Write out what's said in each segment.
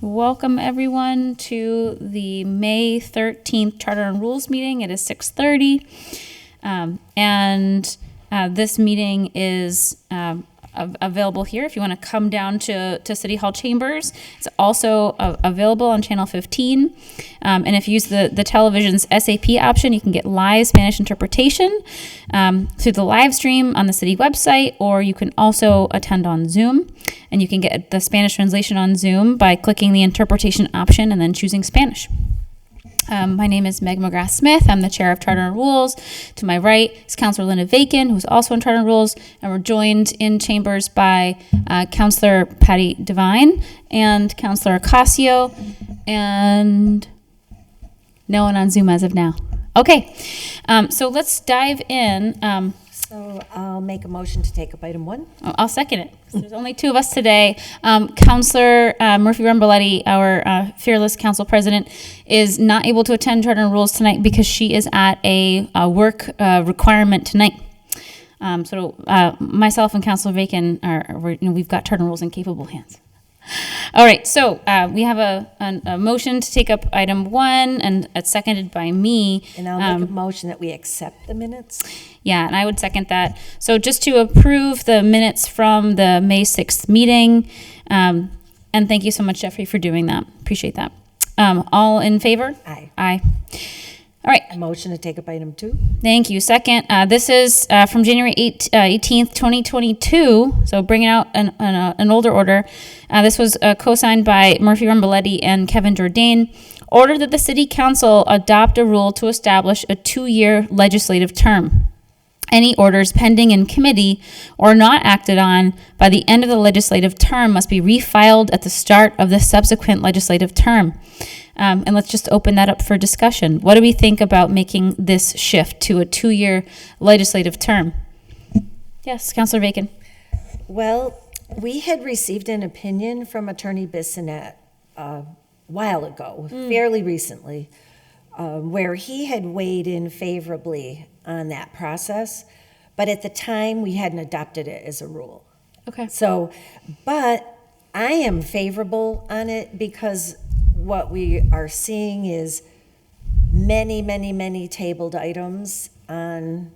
Welcome everyone to the May 13th Charter and Rules meeting. It is 6:30, and this meeting is available here if you want to come down to City Hall Chambers. It's also available on Channel 15, and if you use the television's SAP option, you can get live Spanish interpretation through the live stream on the city website, or you can also attend on Zoom. And you can get the Spanish translation on Zoom by clicking the interpretation option and then choosing Spanish. My name is Meg McGrath-Smith. I'm the chair of Charter and Rules. To my right is Councilor Linda Vacan, who's also in Charter and Rules, and we're joined in chambers by Councilor Patty Devine and Councilor Ocasio, and no one on Zoom as of now. Okay, so let's dive in. So I'll make a motion to take up item 1. I'll second it. There's only 2 of us today. Councilor Murphy Rumboletti, our fearless council president, is not able to attend Charter and Rules tonight because she is at a work requirement tonight. So myself and Councilor Vacan we've got Charter and Rules in capable hands. All right, so we have a motion to take up item 1, and it's seconded by me. And I'll make a motion that we accept the minutes. Yeah, and I would second that. So just to approve the minutes from the May 6th meeting, and thank you so much, Jeffrey, for doing that. Appreciate that. All in favor? Aye. Aye. All right. A motion to take up item 2. Thank you. Second, this is from January 18th, 2022, so bringing out an older order. This was co-signed by Murphy Rumboletti and Kevin Jourdain. Order that the City Council adopt a rule to establish a 2-year legislative term. Any orders pending in committee or not acted on by the end of the legislative term must be refiled at the start of the subsequent legislative term. And let's just open that up for discussion. What do we think about making this shift to a 2-year legislative term? Yes, Councilor Vacan. Well, we had received an opinion from Attorney Bissonnette a while ago, fairly recently, where he had weighed in favorably on that process, but at the time we hadn't adopted it as a rule. Okay. So, but I am favorable on it because what we are seeing is many tabled items on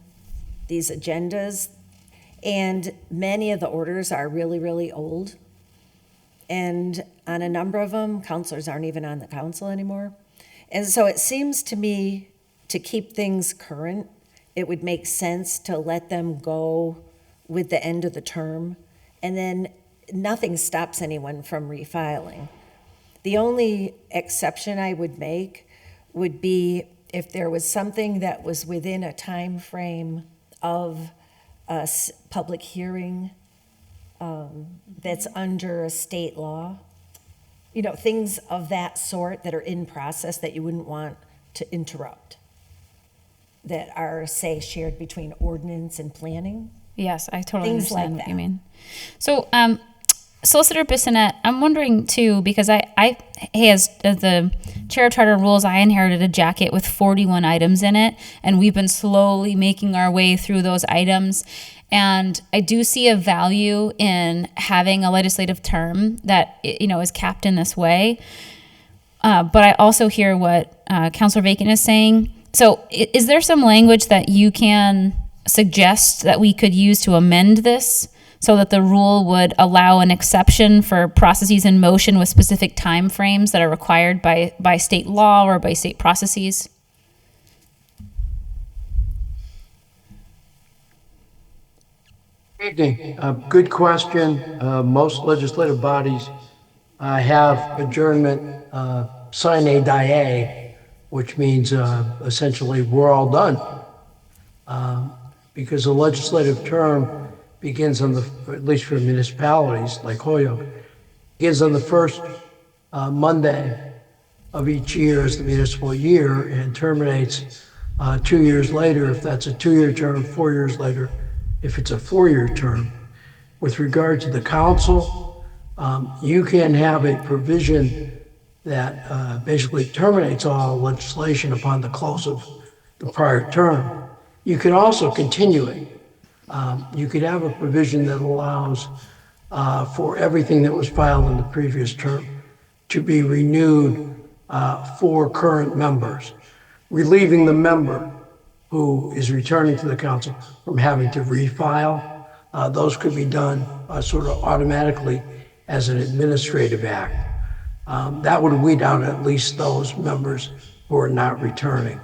these agendas, and many of the orders are really old. And on a number of them, counselors aren't even on the council anymore. And so it seems to me to keep things current, it would make sense to let them go with the end of the term, and then nothing stops anyone from refiling. The only exception I would make would be if there was something that was within a time frame of a public hearing that's under a state law, things of that sort that are in process that you wouldn't want to interrupt, that are, say, shared between ordinance and planning. Yes, I totally Things understand like what you that. mean. So, Solicitor Bissonnette, I'm wondering too, because as the chair of Charter and Rules, I inherited a jacket with 41 items in it, and we've been slowly making our way through those items. And I do see a value in having a legislative term that, is capped in this way. But I also hear what Councilor Vacan is saying. So is there some language that you can suggest that we could use to amend this so that the rule would allow an exception for processes in motion with specific timeframes that are required by state law or by state processes? Evening. Good question. Most legislative bodies have adjournment sine die, which means essentially we're all done. Because the legislative term begins at least for municipalities like Holyoke, begins on the first Monday of each year as the municipal year and terminates 2 years later if that's a 2-year term, 4 years later if it's a 4-year term. With regard to the council, you can have a provision that basically terminates all legislation upon the close of the prior term. You can also continue it. You could have a provision that allows for everything that was filed in the previous term to be renewed for current members, relieving the member who is returning to the council from having to refile. Those could be done sort of automatically as an administrative act. That would weed out at least those members who are not returning.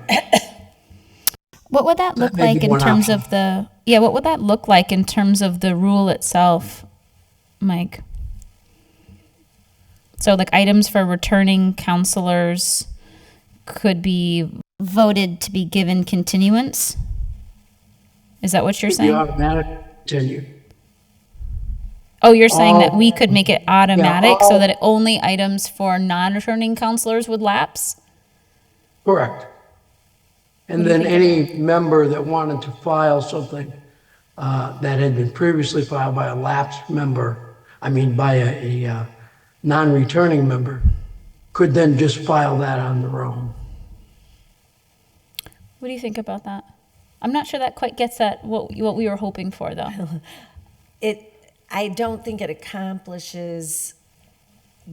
What would that look may be like in one terms option. of what would that look like in terms of the rule itself, Mike? So like items for returning counselors could be voted to be given continuance? Is that what you're The saying? automatic continue. Oh, you're saying that we could make it automatic so all- that only items for non-returning counselors would lapse? Correct. And then any member that wanted to file something that had been previously filed by a lapsed member, by a non-returning member, could then just file that on their own. What do you think about that? I'm not sure that quite gets at what we were hoping for, though. I don't think it accomplishes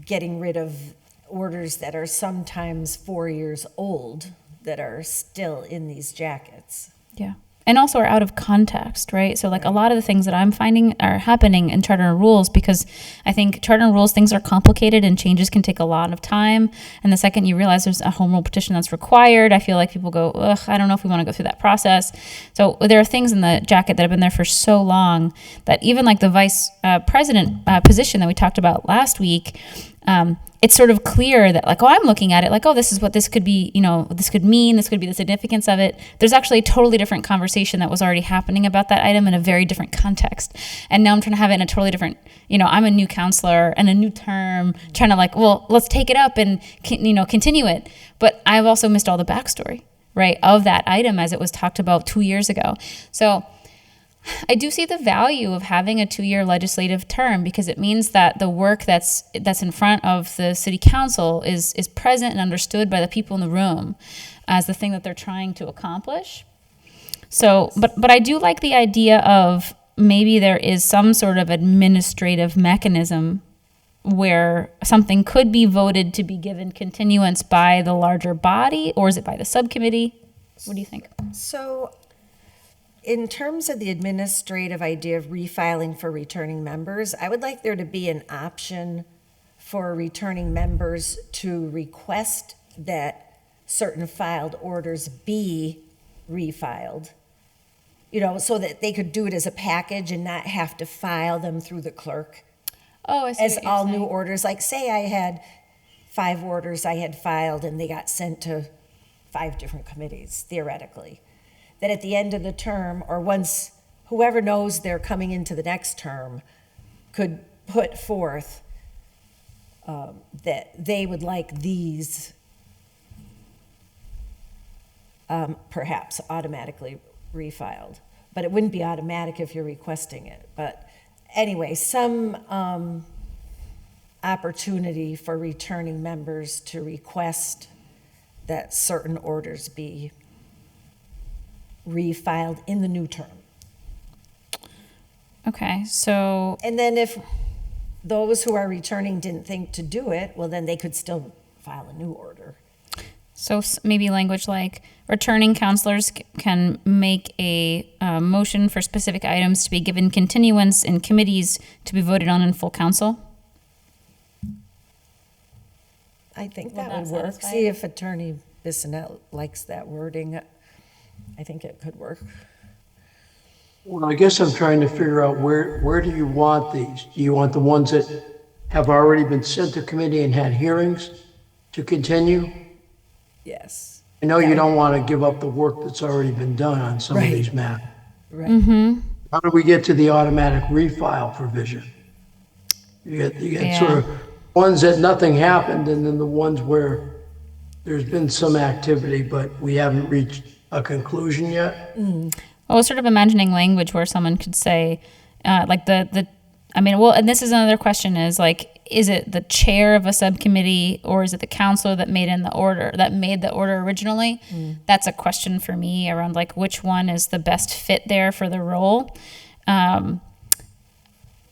getting rid of orders that are sometimes 4 years old that are still in these jackets. Yeah. And also are out of context, right? So like a lot of the things that I'm finding are happening in charter and rules because I think charter and rules, things are complicated and changes can take a lot of time. And the second you realize there's a home rule petition that's required, I feel like people go, ugh, I don't know if we want to go through that process. So there are things in the jacket that have been there for so long that even like the vice president position that we talked about last week, it's sort of clear that like, oh, I'm looking at it like, oh, this is what this could be, this could mean, this could be the significance of it. There's actually a totally different conversation that was already happening about that item in a very different context. And now I'm trying to have it in a totally different, I'm a new counselor and a new term, trying to like, well, let's take it up and, continue it. But I've also missed all the backstory, right, of that item as it was talked about 2 years ago. So I do see the value of having a 2-year legislative term because it means that the work that's in front of the city council is present and understood by the people in the room as the thing that they're trying to accomplish. So, but I do like the idea of maybe there is some sort of administrative mechanism where something could be voted to be given continuance by the larger body, or is it by the subcommittee? What do you think? So in terms of the administrative idea of refiling for returning members, I would like there to be an option for returning members to request that certain filed orders be refiled, so that they could do it as a package and not have to file them through the clerk Oh, I see as what you're all new saying. orders. Like say I had 5 orders I had filed and they got sent to 5 different committees, theoretically. That at the end of the term, or once whoever knows they're coming into the next term could put forth that they would like these perhaps automatically refiled. But it wouldn't be automatic if you're requesting it. But anyway, some opportunity for returning members to request that certain orders be refiled in the new term. Okay, so And then if those who are returning didn't think to do it, well, then they could still file a new order. maybe language like returning counselors can make a motion for specific items to be given continuance in committees to be voted on in full council. I think Would that that would work. satisfy See you? if Attorney Bissonnette likes that wording. I think it could work. Well, I guess I'm trying to figure out where do you want these? Do you want the ones that have already been sent to committee and had hearings to continue? Yes. I know you don't want to give up the work that's already been done on some of Right. these matters. Right. How do we get to the automatic refile provision? You get sort of ones that nothing happened, and then the ones where there's been some activity, but we haven't reached a conclusion yet. I was sort of imagining language where someone could say, and this is another question is like, is it the chair of a subcommittee or is it the counselor that made the order originally? That's a question for me around like which one is the best fit there for the role.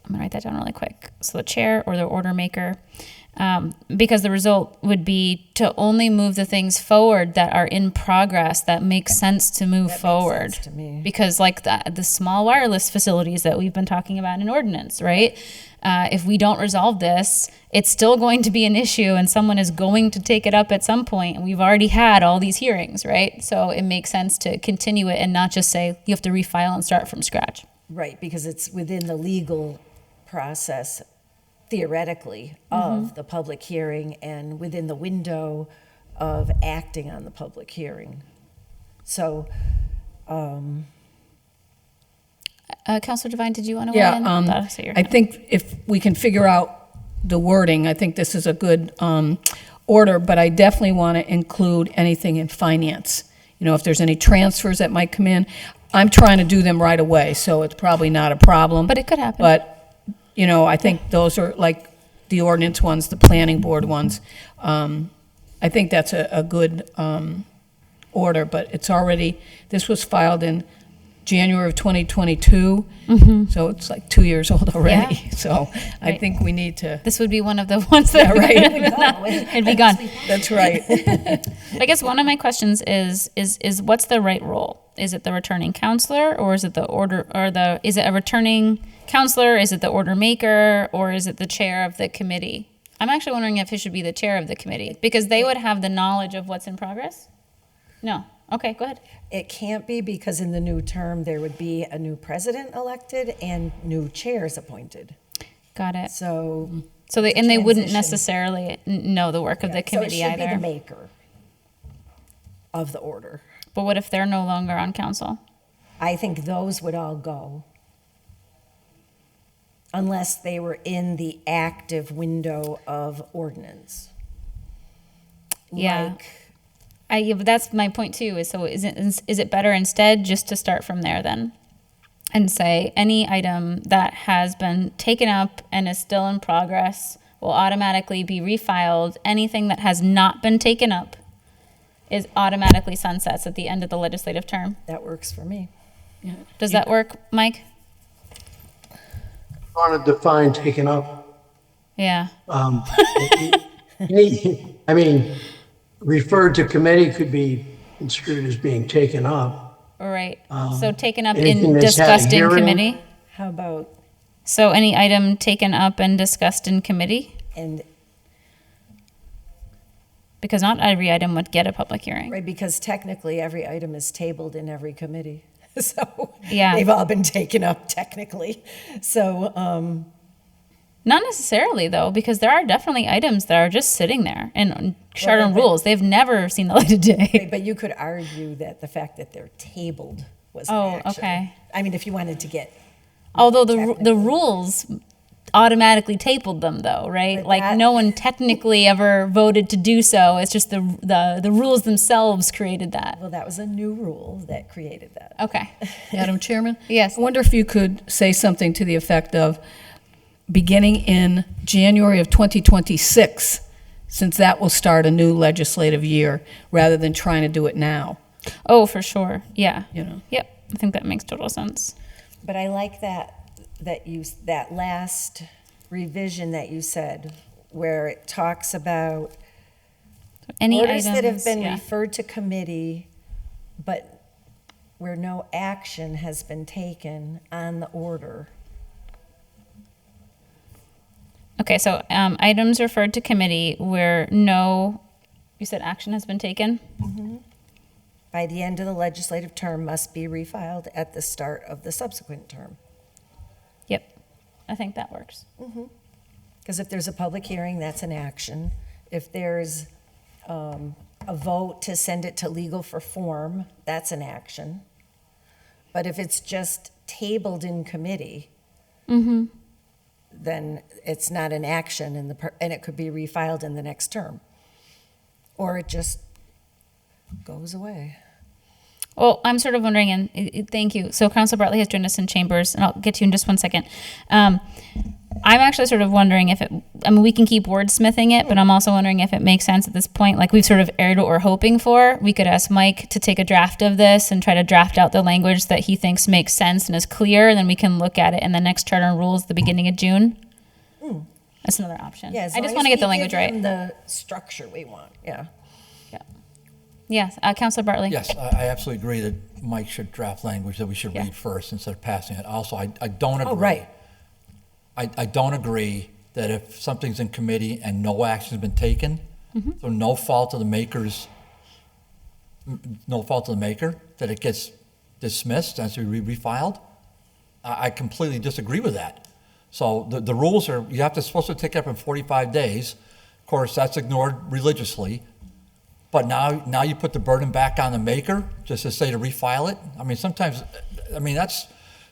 I'm gonna write that down really quick. So the chair or the order maker, because the result would be to only move the things forward that are in progress that make sense to move That makes forward. sense to me. Because like the small wireless facilities that we've been talking about in ordinance, right? If we don't resolve this, it's still going to be an issue and someone is going to take it up at some point, and we've already had all these hearings, right? So it makes sense to continue it and not just say you have to refile and start from scratch. Right, because it's within the legal process theoretically of the public hearing and within the window of acting on the public hearing. So, Councilor Devine, did you want to Yeah, weigh in? Thought I saw your I hand. think if we can figure out the wording, I think this is a good order, but I definitely want to include anything in finance. You know, if there's any transfers that might come in, I'm trying to do them right away, so it's probably not a problem. But it could happen. But, you know, I think those are like the ordinance ones, the planning board ones. I think that's a good order, but it's already, this was filed in January of 2022, so it's like 2 years old already. Yeah. So I Right. think we need to, This would be one of the ones that Yeah, right. it'd be gone. that's right. I guess one of my questions is what's the right role? Is it the returning counselor, or is it the order, or is it a returning counselor? Is it the order maker, or is it the chair of the committee? I'm actually wondering if it should be the chair of the committee, because they would have the knowledge of what's in progress? No. Okay, go ahead. it can't be, because in the new term, there would be a new president elected and new chairs appointed. Got it. So. So they wouldn't transition. necessarily know the work of the committee So it should be either. the maker of the order. But what if they're no longer on council? I think those would all go. Unless they were in the active window of ordinance. Yeah. Like, Yeah, but that's my point too. Is it better instead just to start from there then, and say any item that has been taken up and is still in progress will automatically be refiled. Anything that has not been taken up is automatically sunsets at the end of the legislative term. that works for me. Does that work, Mike? Want to define taken up? Yeah. I mean, referred to committee could be construed as being taken up. All right. So taken up anything in that's had a discussed in hearing? committee. How about, So any item taken up and discussed in committee, and, because not every item would get a public hearing. right, because technically every item is tabled in every committee. So Yeah. they've all been taken up technically. So, Not necessarily though, because there are definitely items that are just sitting there in charter and but- rules. They've never seen the light of day. but you could argue that the fact that they're tabled was an Oh, action. okay. I mean, if you wanted to get, Although the rules automatically tabled them though, right? But Like that- no one technically ever voted to do so. It's just the rules themselves created that. well, that was a new rule that created that. Okay. Madam Chairman? Yes. I wonder if you could say something to the effect of, beginning in January of 2026, since that will start a new legislative year, rather than trying to do it now, Oh, for sure. Yeah. you know? Yep. I think that makes total sense. But I like that last revision that you said, where it talks about Any orders items that have been yeah. referred to committee, but where no action has been taken on the order. Okay, so items referred to committee where no, you said action has been taken? By the end of the legislative term must be refiled at the start of the subsequent term. Yep, I think that works. Because if there's a public hearing, that's an action. If there's a vote to send it to legal for form, that's an action. But if it's just tabled in committee, then it's not an action, and it could be refiled in the next term. Or it just goes away. Well, I'm sort of wondering, and thank you. So Council Bartley has joined us in chambers, and I'll get to you in just one second. I'm actually sort of wondering if I mean, we can keep wordsmithing it, but I'm also wondering if it makes sense at this point. Like we've sort of aired what we're hoping for. We could ask Mike to take a draft of this and try to draft out the language that he thinks makes sense and is clear, and then we can look at it in the next charter and rules at the beginning of June. That's another option. Yeah, as I just long want to as get the we language give right. them the structure we want, yeah. Yes, Councilor Bartley. Yes, I absolutely agree that Mike should draft language that we should Yeah. read first instead of passing it. Also, I don't agree. Oh, right. I don't agree that if something's in committee and no action's been taken, so no fault of the maker, that it gets dismissed as to be refiled. I completely disagree with that. So the rules are, you have to, supposed to take it up in 45 days. Of course, that's ignored religiously. But now you put the burden back on the maker just to say to refile it. I mean, sometimes, I mean, that's,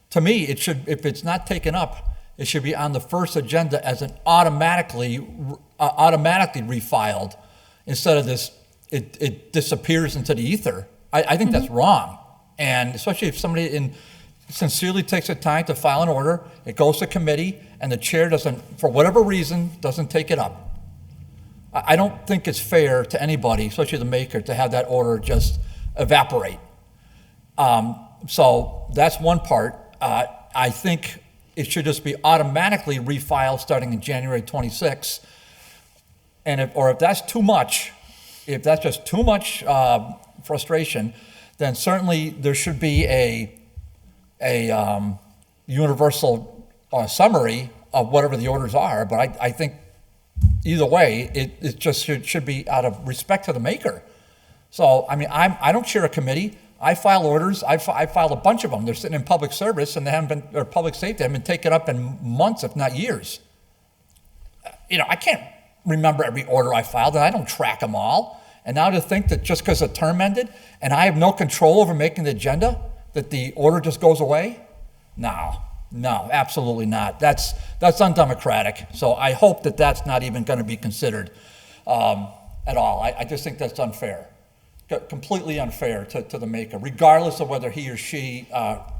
to me, it should, if it's not taken up, it should be on the first agenda as an automatically refiled instead of this, it disappears into the ether. I think that's wrong. And especially if somebody sincerely takes the time to file an order, it goes to committee, and the chair doesn't, for whatever reason, doesn't take it up. I don't think it's fair to anybody, especially the maker, to have that order just evaporate. So that's one part. I think it should just be automatically refiled starting in January 26. And if that's too much, if that's just too much frustration, then certainly there should be a universal summary of whatever the orders are. But I think either way, it just should be out of respect to the maker. So, I mean, I don't chair a committee. I file orders. I filed a bunch of them. They're sitting in public service, and they haven't been, or public safety, haven't been taken up in months, if not years. You know, I can't remember every order I filed, and I don't track them all. And now to think that just because a term ended, and I have no control over making the agenda, that the order just goes away? No, absolutely not. That's undemocratic. So I hope that that's not even going to be considered at all. I just think that's unfair, completely unfair to the maker, regardless of whether he or she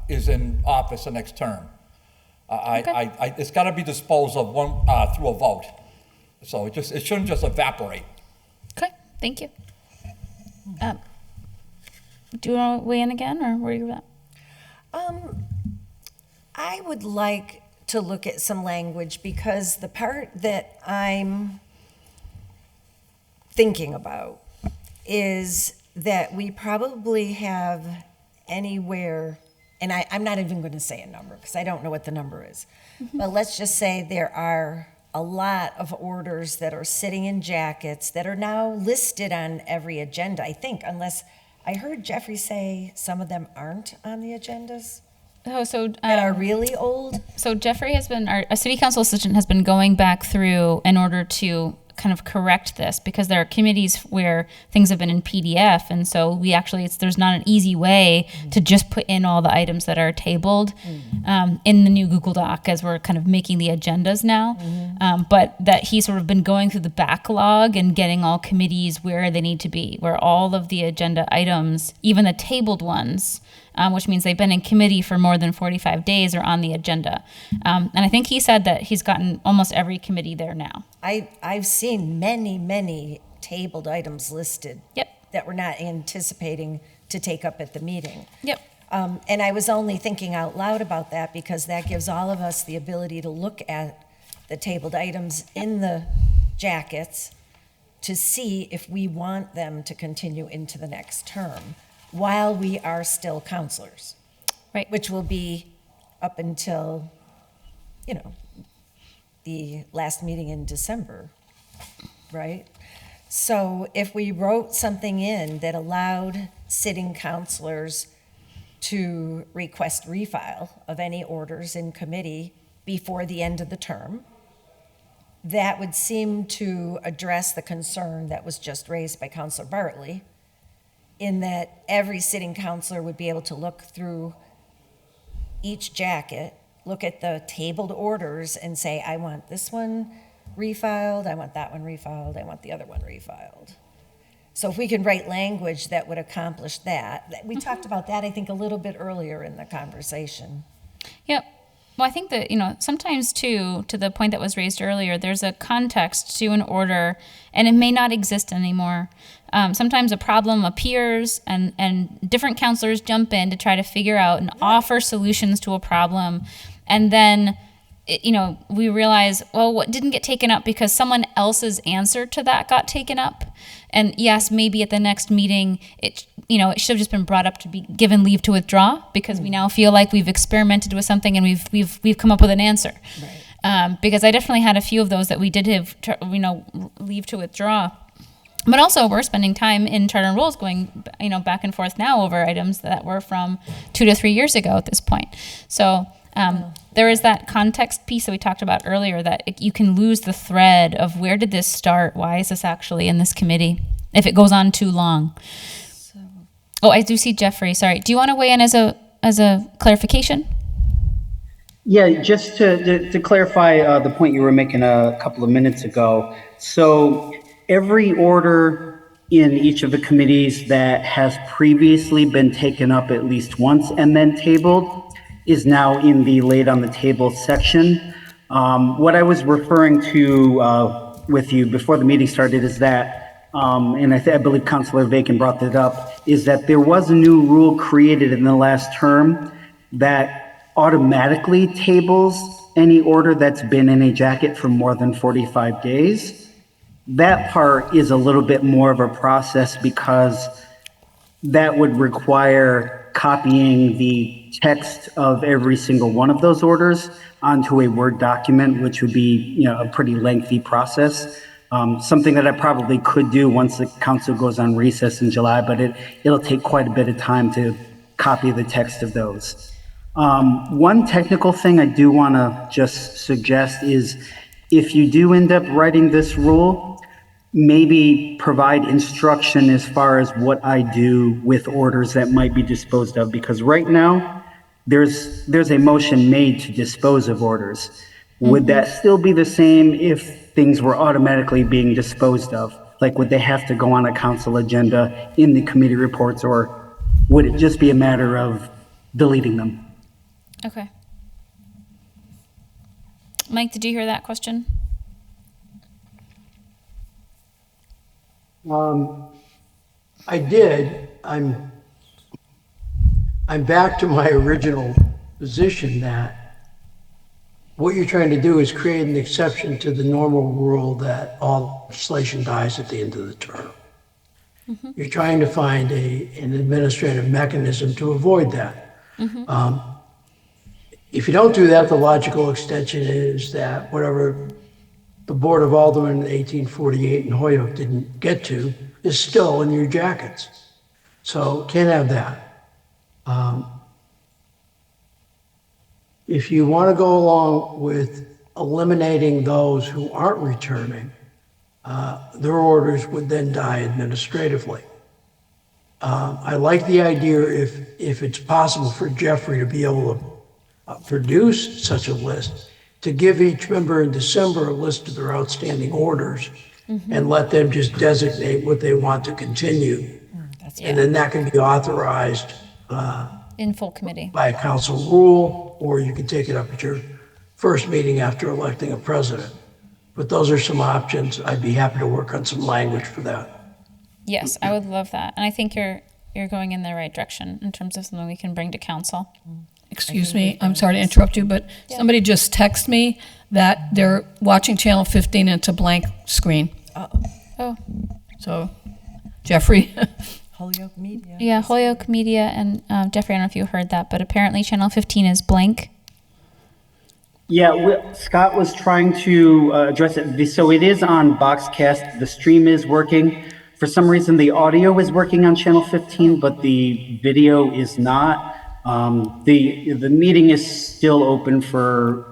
is in office the next term. It's got to be disposed of through a vote. So it shouldn't just evaporate. Okay, thank you. Do you want to weigh in again, or where are you at? I would like to look at some language because the part that I'm thinking about is that we probably have anywhere, and I'm not even going to say a number because I don't know what the number is, but let's just say there are a lot of orders that are sitting in jackets that are now listed on every agenda, I think, unless I heard Jeffrey say some of them aren't on the agendas Oh, so that are really old. So Jeffrey has been, our city council assistant has been going back through in order to kind of correct this, because there are committees where things have been in PDF, and so we actually, there's not an easy way to just put in all the items that are tabled in the new Google Doc as we're kind of making the agendas now. But that he's sort of been going through the backlog and getting all committees where they need to be, where all of the agenda items, even the tabled ones, which means they've been in committee for more than 45 days, are on the agenda. And I think he said that he's gotten almost every committee there now. I've seen many tabled items listed. Yep. That we're not anticipating to take up at the meeting. Yep. And I was only thinking out loud about that because that gives all of us the ability to look at the tabled items in the jackets to see if we want them to continue into the next term while we are still counselors. Right. Which will be up until, the last meeting in December, right? So if we wrote something in that allowed sitting counselors to request refile of any orders in committee before the end of the term, that would seem to address the concern that was just raised by Councilor Bartley, in that every sitting counselor would be able to look through each jacket, look at the tabled orders and say, I want this one refiled, I want that one refiled, I want the other one refiled. So if we can write language that would accomplish that, we talked about that, I think, a little bit earlier in the conversation. Yep. Well, I think that, sometimes too, to the point that was raised earlier, there's a context to an order and it may not exist anymore. Sometimes a problem appears and different counselors jump in to try to figure out and offer solutions to a problem. And then, we realize, well, what didn't get taken up because someone else's answer to that got taken up. And yes, maybe at the next meeting, it should have just been brought up to be given leave to withdraw because we now feel like we've experimented with something and we've come up with an answer. Right. Because I definitely had a few of those that we did have, leave to withdraw. But also, we're spending time in charter and rules going, back and forth now over items that were from 2 to 3 years ago at this point. So there is that context piece that we talked about earlier that you can lose the thread of where did this start? Why is this actually in this committee if it goes on too long? Oh, I do see Jeffrey. Sorry. Do you want to weigh in as a clarification? Yeah, just to clarify the point you were making a couple of minutes ago. So every order in each of the committees that has previously been taken up at least once and then tabled is now in the laid on the table section. What I was referring to with you before the meeting started is that, and I believe Councilor Vacan brought that up, is that there was a new rule created in the last term that automatically tables any order that's been in a jacket for more than 45 days. That part is a little bit more of a process because that would require copying the text of every single one of those orders onto a Word document, which would be, a pretty lengthy process. Something that I probably could do once the council goes on recess in July, but it'll take quite a bit of time to copy the text of those. One technical thing I do want to just suggest is if you do end up writing this rule, maybe provide instruction as far as what I do with orders that might be disposed of, because right now there's a motion made to dispose of orders. Would that still be the same if things were automatically being disposed of? Like, would they have to go on a council agenda in the committee reports, or would it just be a matter of deleting them? Okay. Mike, did you hear that question? I did. I'm back to my original position that what you're trying to do is create an exception to the normal rule that all legislation dies at the end of the term. Mm-hmm. You're trying to find an administrative mechanism to avoid that. Mm-hmm. If you don't do that, the logical extension is that whatever the Board of Aldermen in 1848 in Holyoke didn't get to is still in your jackets. So can't have that. If you want to go along with eliminating those who aren't returning, their orders would then die administratively. I like the idea if it's possible for Jeffrey to be able to produce such a list, to give each member in December a list of their outstanding orders and let them just designate what they want to continue. And then that can be authorized in full committee by a council rule, or you can take it up at your first meeting after electing a president. But those are some options. I'd be happy to work on some language for that. Yes, I would love that. And I think you're going in the right direction in terms of something we can bring to council. Excuse me, I'm sorry to interrupt you, but somebody just texted me that they're watching Channel 15 and it's a blank screen. Oh. So, Jeffrey? Holyoke Media. Yeah, Holyoke Media and Jeffrey, I don't know if you heard that, but apparently Channel 15 is blank. Yeah, Scott was trying to address it. So it is on Boxcast. The stream is working. For some reason, the audio is working on Channel 15, but the video is not. The meeting is still open for,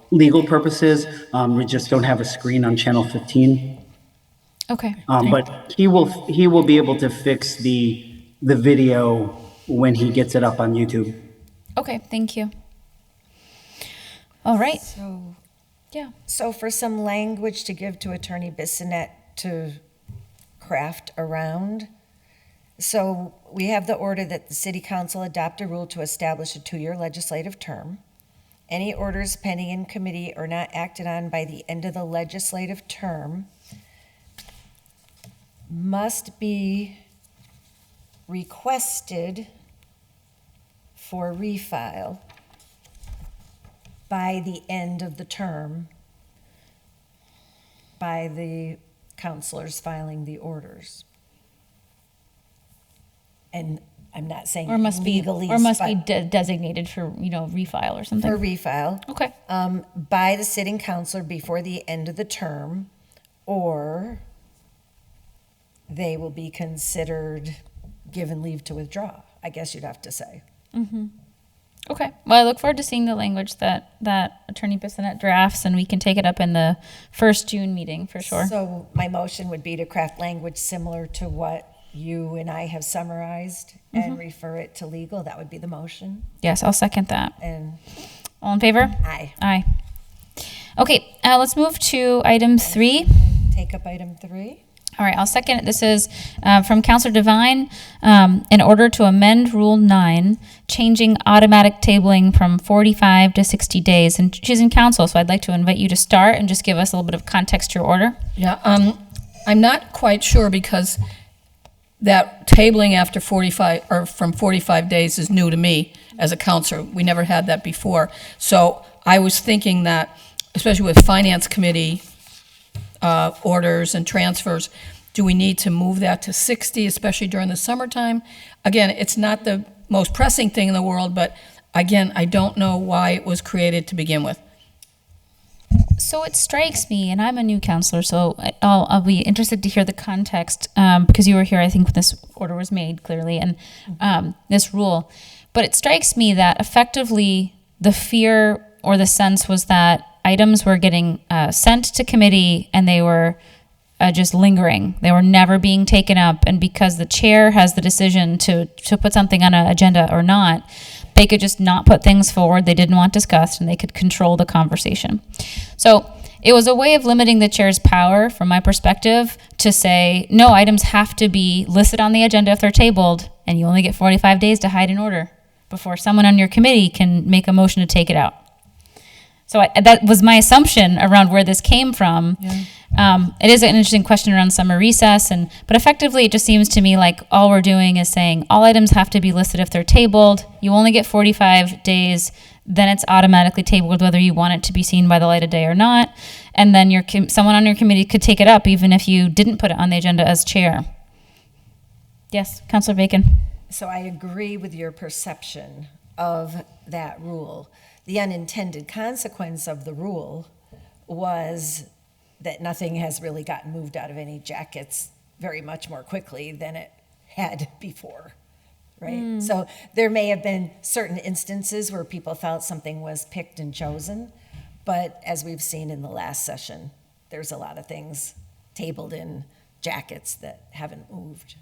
legal purposes. We just don't have a screen on Channel 15. Okay. But he will be able to fix the video when he gets it up on YouTube. Okay, thank you. All right. So for some language to give to Attorney Bissonnette to craft around, so we have the order that the City Council adopt a rule to establish a 2-year legislative term, any orders pending in committee or not acted on by the end of the legislative term must be requested for refile by the end of the term by the counselors filing the orders. And I'm not saying Or must be, legalese, or must be but designated for, refile or for something. refile. Okay. By the sitting counselor before the end of the term, or they will be considered given leave to withdraw, I guess you'd have to say. Okay. Well, I look forward to seeing the language that Attorney Bissonnette drafts, and we can take it up in the first June meeting for sure. So my motion would be to craft language similar to what you and I have summarized and refer it to legal. That would be the motion. Yes, I'll second that. And All in favor? aye. Aye. Okay, let's move to item 3. Take up item 3. All right, I'll second it. This is from Counselor Devine, in order to amend Rule 9, changing automatic tabling from 45 to 60 days. And she's in council, so I'd like to invite you to start and just give us a little bit of context to your order. Yeah, I'm not quite sure because that tabling after 45, or from 45 days is new to me as a counselor. We never had that before. So I was thinking that, especially with Finance Committee orders and transfers, do we need to move that to 60, especially during the summertime? Again, it's not the most pressing thing in the world, but again, I don't know why it was created to begin with. So it strikes me, and I'm a new counselor, so I'll be interested to hear the context, because you were here, I think, when this order was made, clearly, and this rule. But it strikes me that effectively the fear or the sense was that items were getting sent to committee and they were just lingering. They were never being taken up, and because the chair has the decision to put something on an agenda or not, they could just not put things forward they didn't want discussed, and they could control the conversation. So it was a way of limiting the chair's power, from my perspective, to say, no, items have to be listed on the agenda if they're tabled, and you only get 45 days to hide an order before someone on your committee can make a motion to take it out. So that was my assumption around where this came from. Yeah. It is an interesting question around summer recess, but effectively it just seems to me like all we're doing is saying all items have to be listed if they're tabled. You only get 45 days, then it's automatically tabled whether you want it to be seen by the light of day or not, and then someone on your committee could take it up even if you didn't put it on the agenda as chair. Yes, Councilor Bacon. So I agree with your perception of that rule. The unintended consequence of the rule was that nothing has really gotten moved out of any jackets very much more quickly than it had before, right? So there may have been certain instances where people felt something was picked and chosen, but as we've seen in the last session, there's a lot of things tabled in jackets that haven't moved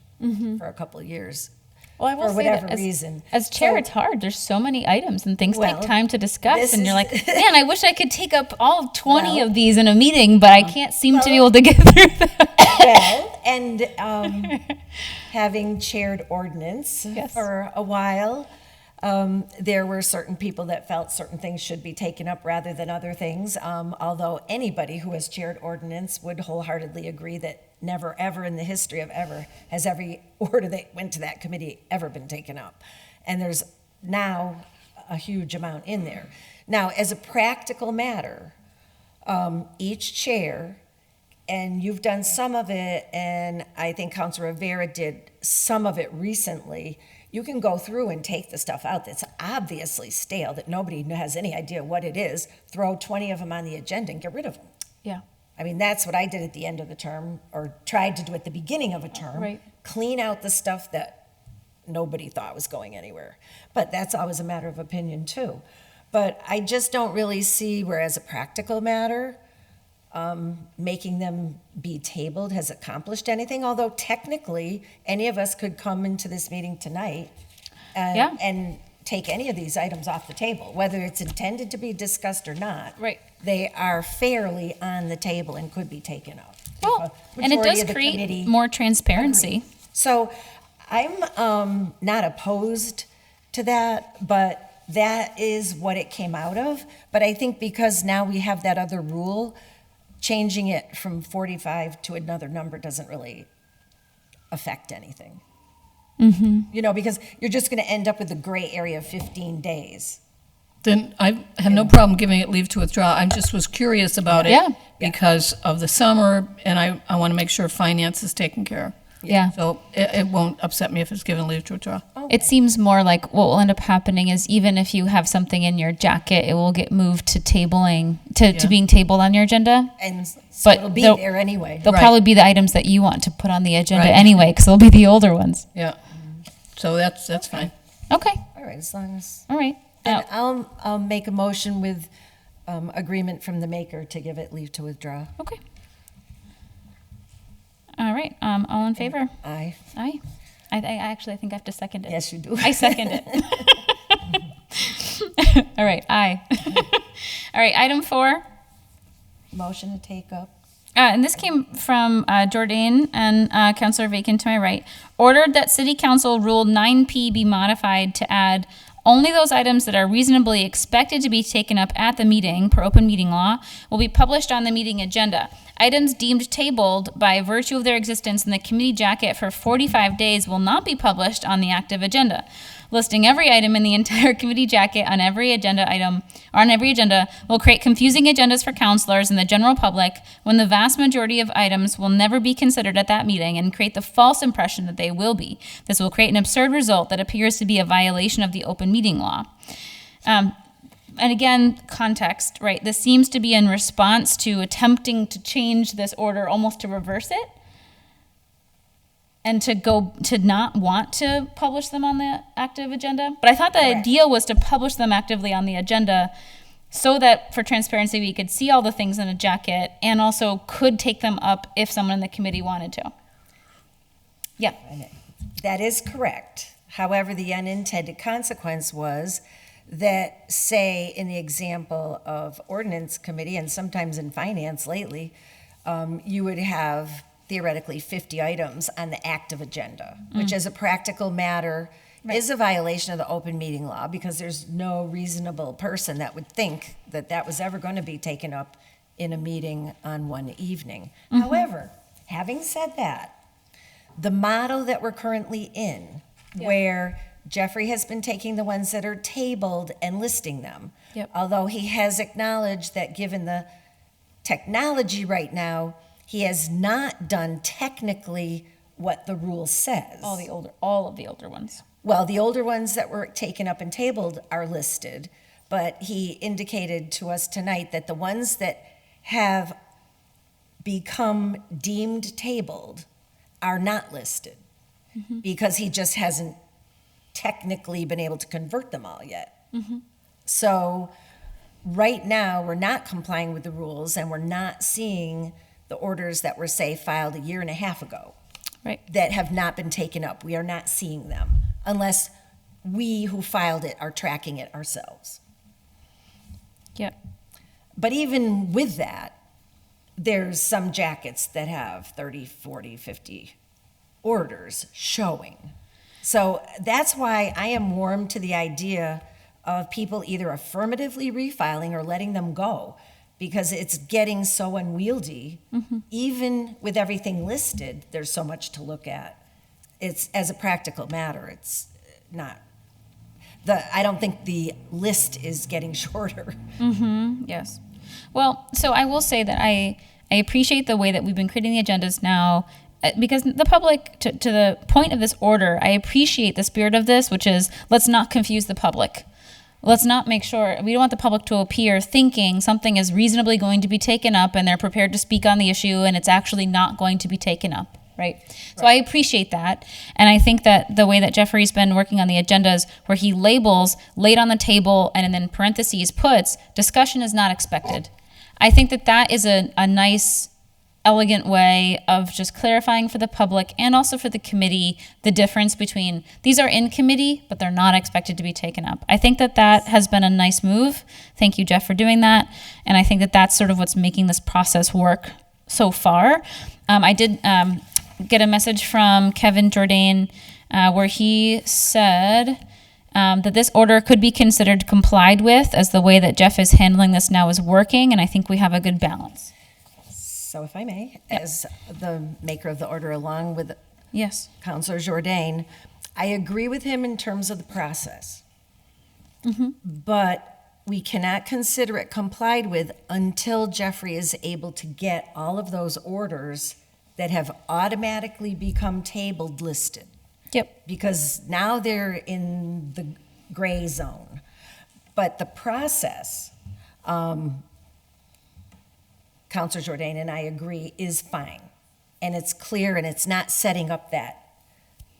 for a couple of years. Well, I will for say that whatever reason. As chair, So- it's hard. There's so many items and things Well, take time to discuss, this and you're is- like, man, I wish I could take up all 20 Well- of these in a meeting, but I can't seem to be able to get through that. Well, and having chaired ordinance Yes. for a while, there were certain people that felt certain things should be taken up rather than other things. Although anybody who has chaired ordinance would wholeheartedly agree that never, ever in the history of ever has every order that went to that committee ever been taken up. And there's now a huge amount in there. Now, as a practical matter, each chair, and you've done some of it, and I think Councilor Rivera did some of it recently, you can go through and take the stuff out that's obviously stale, that nobody has any idea what it is, throw 20 of them on the agenda and get rid of them. Yeah. I mean, that's what I did at the end of the term, or tried to do at the beginning of a term. Right. Clean out the stuff that nobody thought was going anywhere. But that's always a matter of opinion, too. But I just don't really see where, as a practical matter, making them be tabled has accomplished anything, although technically, any of us could come into this meeting tonight Yeah. and take any of these items off the table, whether it's intended to be discussed or not. Right. They are fairly on the table and could be taken up. Well, If a and it majority does of the create committee more transparency. So I'm not opposed to that, but that is what it came out of. But I think because now we have that other rule, changing it from 45 to another number doesn't really affect anything. You know, because you're just going to end up with a gray area of 15 days. Then I have no problem giving it leave to withdraw. I just was curious about it. Yeah. Because of the summer, and I want to make sure finance is taken care of. Yeah. So it won't upset me if it's given leave to withdraw. It seems more like what will end up happening is even if you have something in your jacket, it will get moved to tabling, to being tabled on your agenda. And so But it'll be they'll- there anyway. They'll Right. probably be the items that you want to put on the agenda Right. anyway, because they'll be the older ones. Yeah. So that's fine. Okay, All right, as long as, all right. then I'll make a motion with agreement from the maker to give it leave to withdraw. Okay. All right, all in favor? Aye. Aye. I actually, I think I have to second it. Yes, you do. I second it. All right, aye. All right, item 4. Motion to take up. And this came from Jordan and Councillor Vacant to my right. Ordered that City Council Rule 9P be modified to add only those items that are reasonably expected to be taken up at the meeting per open meeting law will be published on the meeting agenda. Items deemed tabled by virtue of their existence in the committee jacket for 45 days will not be published on the active agenda. Listing every item in the entire committee jacket on every agenda item, or on every agenda, will create confusing agendas for councilors and the general public when the vast majority of items will never be considered at that meeting and create the false impression that they will be. This will create an absurd result that appears to be a violation of the open meeting law. And again, context, right? This seems to be in response to attempting to change this order, almost to reverse it, and to not want to publish them on the active agenda. But I thought the idea was to publish them actively on the agenda so that for transparency, we could see all the things in a jacket and also could take them up if someone in the committee wanted to. Yeah. That is correct. However, the unintended consequence was that, say, in the example of ordinance committee and sometimes in finance lately, you would have theoretically 50 items on the active agenda, which as a practical matter is a violation of the open meeting law because there's no reasonable person that would think that that was ever going to be taken up in a meeting on one evening. However, having said that, the model that we're currently in, where Jeffrey has been taking the ones that are tabled and listing them, although he has acknowledged that given the technology right now, he has not done technically what the rule says. All of the older ones. Well, the older ones that were taken up and tabled are listed, but he indicated to us tonight that the ones that have become deemed tabled are not listed because he just hasn't technically been able to convert them all yet. So right now, we're not complying with the rules and we're not seeing the orders that were, say, filed a year and a half ago. Right. That have not been taken up. We are not seeing them unless we who filed it are tracking it ourselves. Yep. But even with that, there's some jackets that have 30, 40, 50 orders showing. So that's why I am warm to the idea of people either affirmatively refiling or letting them go, because it's getting so unwieldy. Even with everything listed, there's so much to look at. It's, as a practical matter, it's not, I don't think the list is getting shorter. Yes. Well, so I will say that I appreciate the way that we've been creating the agendas now, because the public, to the point of this order, I appreciate the spirit of this, which is let's not confuse the public. Let's not make sure, we don't want the public to appear thinking something is reasonably going to be taken up and they're prepared to speak on the issue and it's actually not going to be taken up, right? So I appreciate that. And I think that the way that Jeffrey's been working on the agendas where he labels laid on the table and then in parentheses puts discussion is not expected. I think that that is a nice, elegant way of just clarifying for the public and also for the committee the difference between these are in committee, but they're not expected to be taken up. I think that that has been a nice move. Thank you, Jeff, for doing that. And I think that that's sort of what's making this process work so far. I did get a message from Kevin Jourdain where he said, that this order could be considered complied with, as the way that Jeff is handling this now is working, and I think we have a good balance. So if I may, as the maker of the order, along with Yes. Counselor Jourdain, I agree with him in terms of the process. But we cannot consider it complied with until Jeffrey is able to get all of those orders that have automatically become tabled listed. Yep. Because now they're in the gray zone. But the process, Counselor Jourdain and I agree, is fine. And it's clear, and it's not setting up that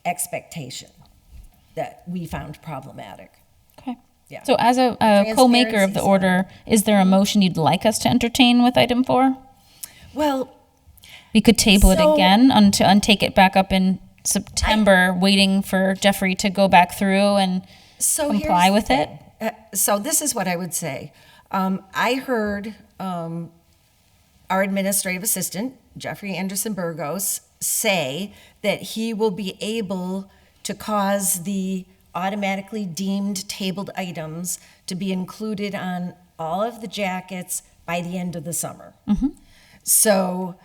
expectation that we found problematic. Okay. Yeah. So as a co-maker of the Transparency's order, is there a motion you'd like us to entertain with item 4? Well, We could table it So- again and take it back up in September, waiting for Jeffrey to go back through and so comply here's the with it. thing. So this is what I would say. I heard our administrative assistant, Jeffrey Anderson Burgos, say that he will be able to cause the automatically deemed tabled items to be included on all of the jackets by the end of the summer. So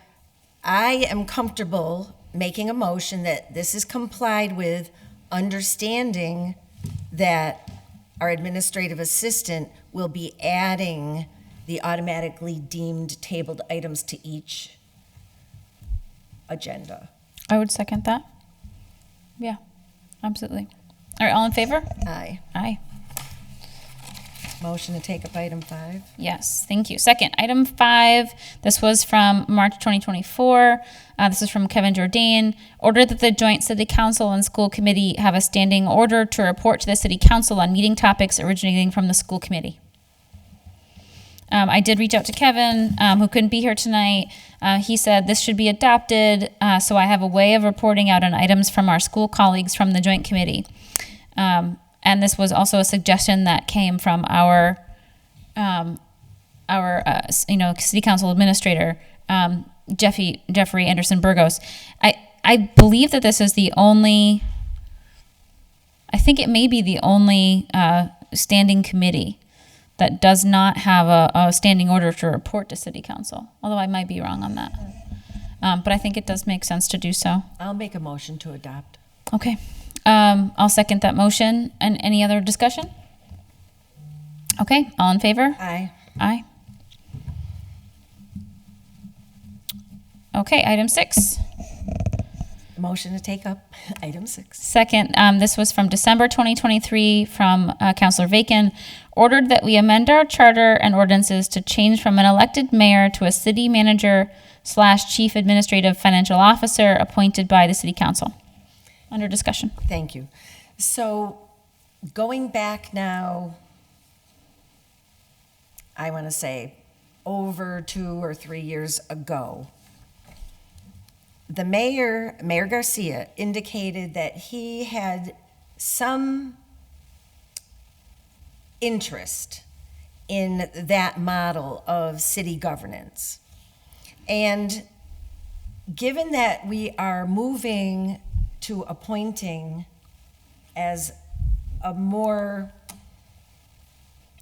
I am comfortable making a motion that this is complied with, understanding that our administrative assistant will be adding the automatically deemed tabled items to each agenda. I would second that. Yeah, absolutely. All right, all in favor? Aye. Aye. Motion to take up item 5. Yes, thank you. Second, item 5, this was from March 2024. This is from Kevin Jourdain. Order that the joint city council and school committee have a standing order to report to the city council on meeting topics originating from the school committee. I did reach out to Kevin, who couldn't be here tonight. He said this should be adopted, so I have a way of reporting out on items from our school colleagues from the joint committee. And this was also a suggestion that came from our city council administrator, Jeffrey Anderson Burgos. I believe that this is the only, I think it may be the only standing committee that does not have a standing order to report to city council, although I might be wrong on that. But I think it does make sense to do so. I'll make a motion to adopt. Okay. I'll second that motion. And any other discussion? Okay, all in favor? Aye. Aye. Okay, item 6. Motion to take up item 6. Second, this was from December 2023 from Councilor Vacan. Ordered that we amend our charter and ordinances to change from an elected mayor to a city manager / chief administrative financial officer appointed by the city council. Under discussion. Thank you. So going back now, I want to say over 2 or 3 years ago, the Mayor Garcia, indicated that he had some interest in that model of city governance. And given that we are moving to appointing as a more,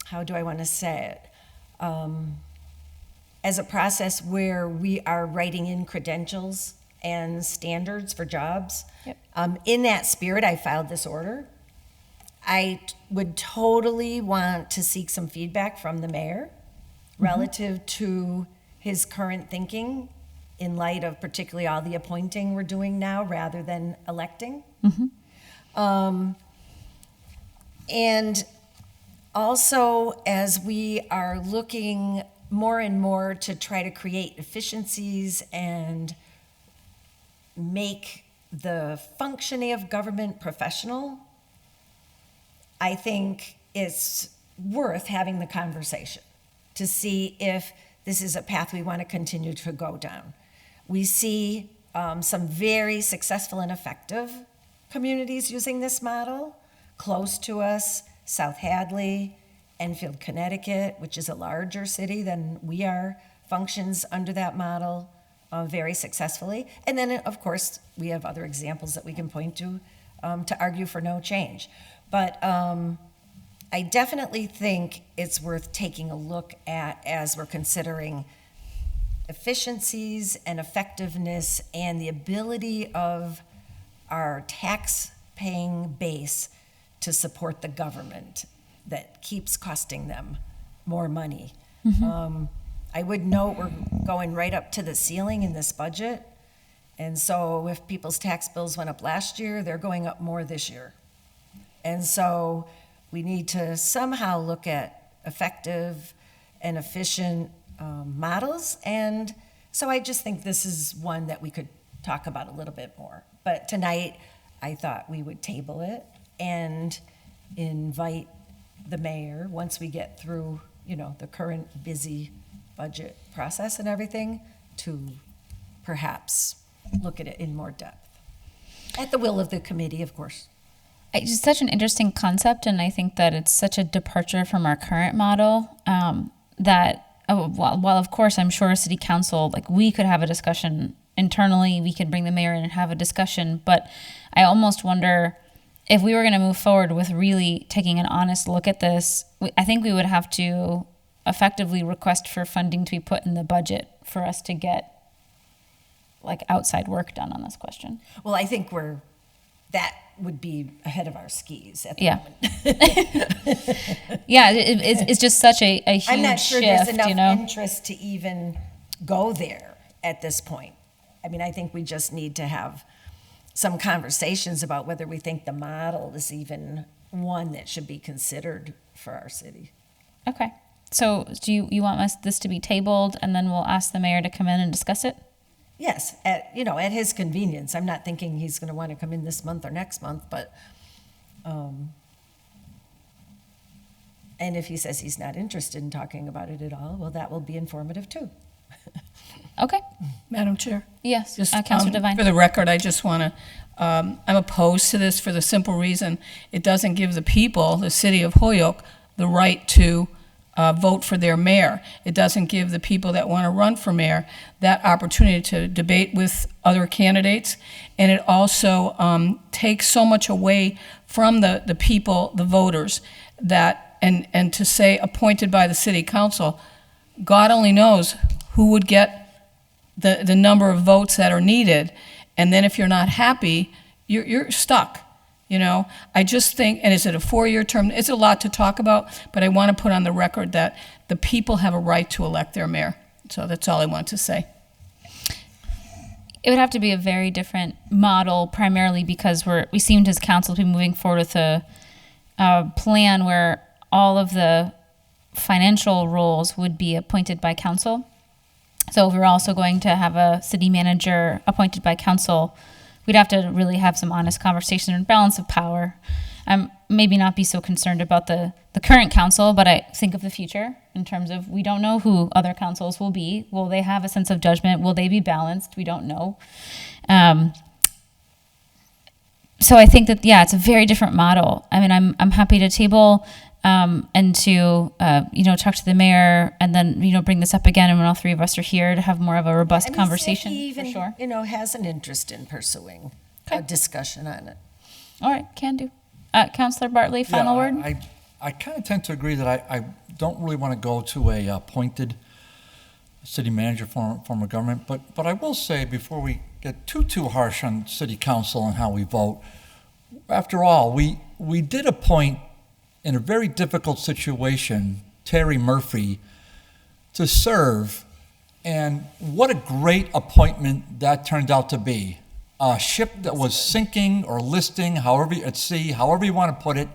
how do I want to say it? As a process where we are writing in credentials and standards for jobs. Yep. In that spirit, I filed this order. I would totally want to seek some feedback from the mayor relative to his current thinking in light of particularly all the appointing we're doing now rather than electing. And also, as we are looking more and more to try to create efficiencies and make the functioning of government professional, I think it's worth having the conversation to see if this is a path we want to continue to go down. We see some very successful and effective communities using this model. Close to us, South Hadley, Enfield, Connecticut, which is a larger city than we are, functions under that model very successfully. And then, of course, we have other examples that we can point to argue for no change. But I definitely think it's worth taking a look at as we're considering efficiencies and effectiveness and the ability of our tax-paying base to support the government that keeps costing them more money. I would note we're going right up to the ceiling in this budget. And so if people's tax bills went up last year, they're going up more this year. And so we need to somehow look at effective and efficient models. And so I just think this is one that we could talk about a little bit more. But tonight, I thought we would table it and invite the mayor, once we get through, the current busy budget process and everything, to perhaps look at it in more depth. At the will of the committee, of course. It's just such an interesting concept, and I think that it's such a departure from our current model that, while of course I'm sure city council, like we could have a discussion internally, we could bring the mayor in and have a discussion, but I almost wonder if we were going to move forward with really taking an honest look at this, I think we would have to effectively request for funding to be put in the budget for us to get like outside work done on this question. Well, I think that would be ahead of our skis at the Yeah. moment. Yeah, it's just such a huge I'm not sure shift, there's enough interest to even go there at this point. I mean, I think we just need to have some conversations about whether we think the model is even one that should be considered for our city. Okay. So do you want this to be tabled and then we'll ask the mayor to come in and discuss it? Yes, at his convenience. I'm not thinking he's going to want to come in this month or next month, but, and if he says he's not interested in talking about it at all, well, that will be informative too. Okay. Madam Chair? Yes. Just Councilor Devine. for the record, I just want to, I'm opposed to this for the simple reason it doesn't give the people, the city of Holyoke, the right to vote for their mayor. It doesn't give the people that want to run for mayor that opportunity to debate with other candidates. And it also takes so much away from the people, the voters, that, and to say appointed by the city council, God only knows who would get the number of votes that are needed. And then if you're not happy, you're stuck. I just think, and is it a 4-year term? It's a lot to talk about, but I want to put on the record that the people have a right to elect their mayor. So that's all I want to say. It would have to be a very different model, primarily because we seem as council to be moving forward with a plan where all of the financial roles would be appointed by council. So if we're also going to have a city manager appointed by council, we'd have to really have some honest conversation and balance of power. Maybe not be so concerned about the current council, but I think of the future in terms of we don't know who other councils will be. Will they have a sense of judgment? Will they be balanced? We don't know. So I think that, it's a very different model. I mean, I'm happy to table and to, talk to the mayor and then, bring this up again and when all three of us are here to have more of a robust conversation, He even, for sure. has an interest in pursuing a discussion on it. All right, can do. Councilor Bartley, final word? I kind of tend to agree that I don't really want to go to a appointed city manager form of government, but I will say before we get too harsh on city council and how we vote, after all, we did appoint in a very difficult situation Terry Murphy to serve, and what a great appointment that turned out to be. A ship that was sinking or listing, at sea, however you want to put it,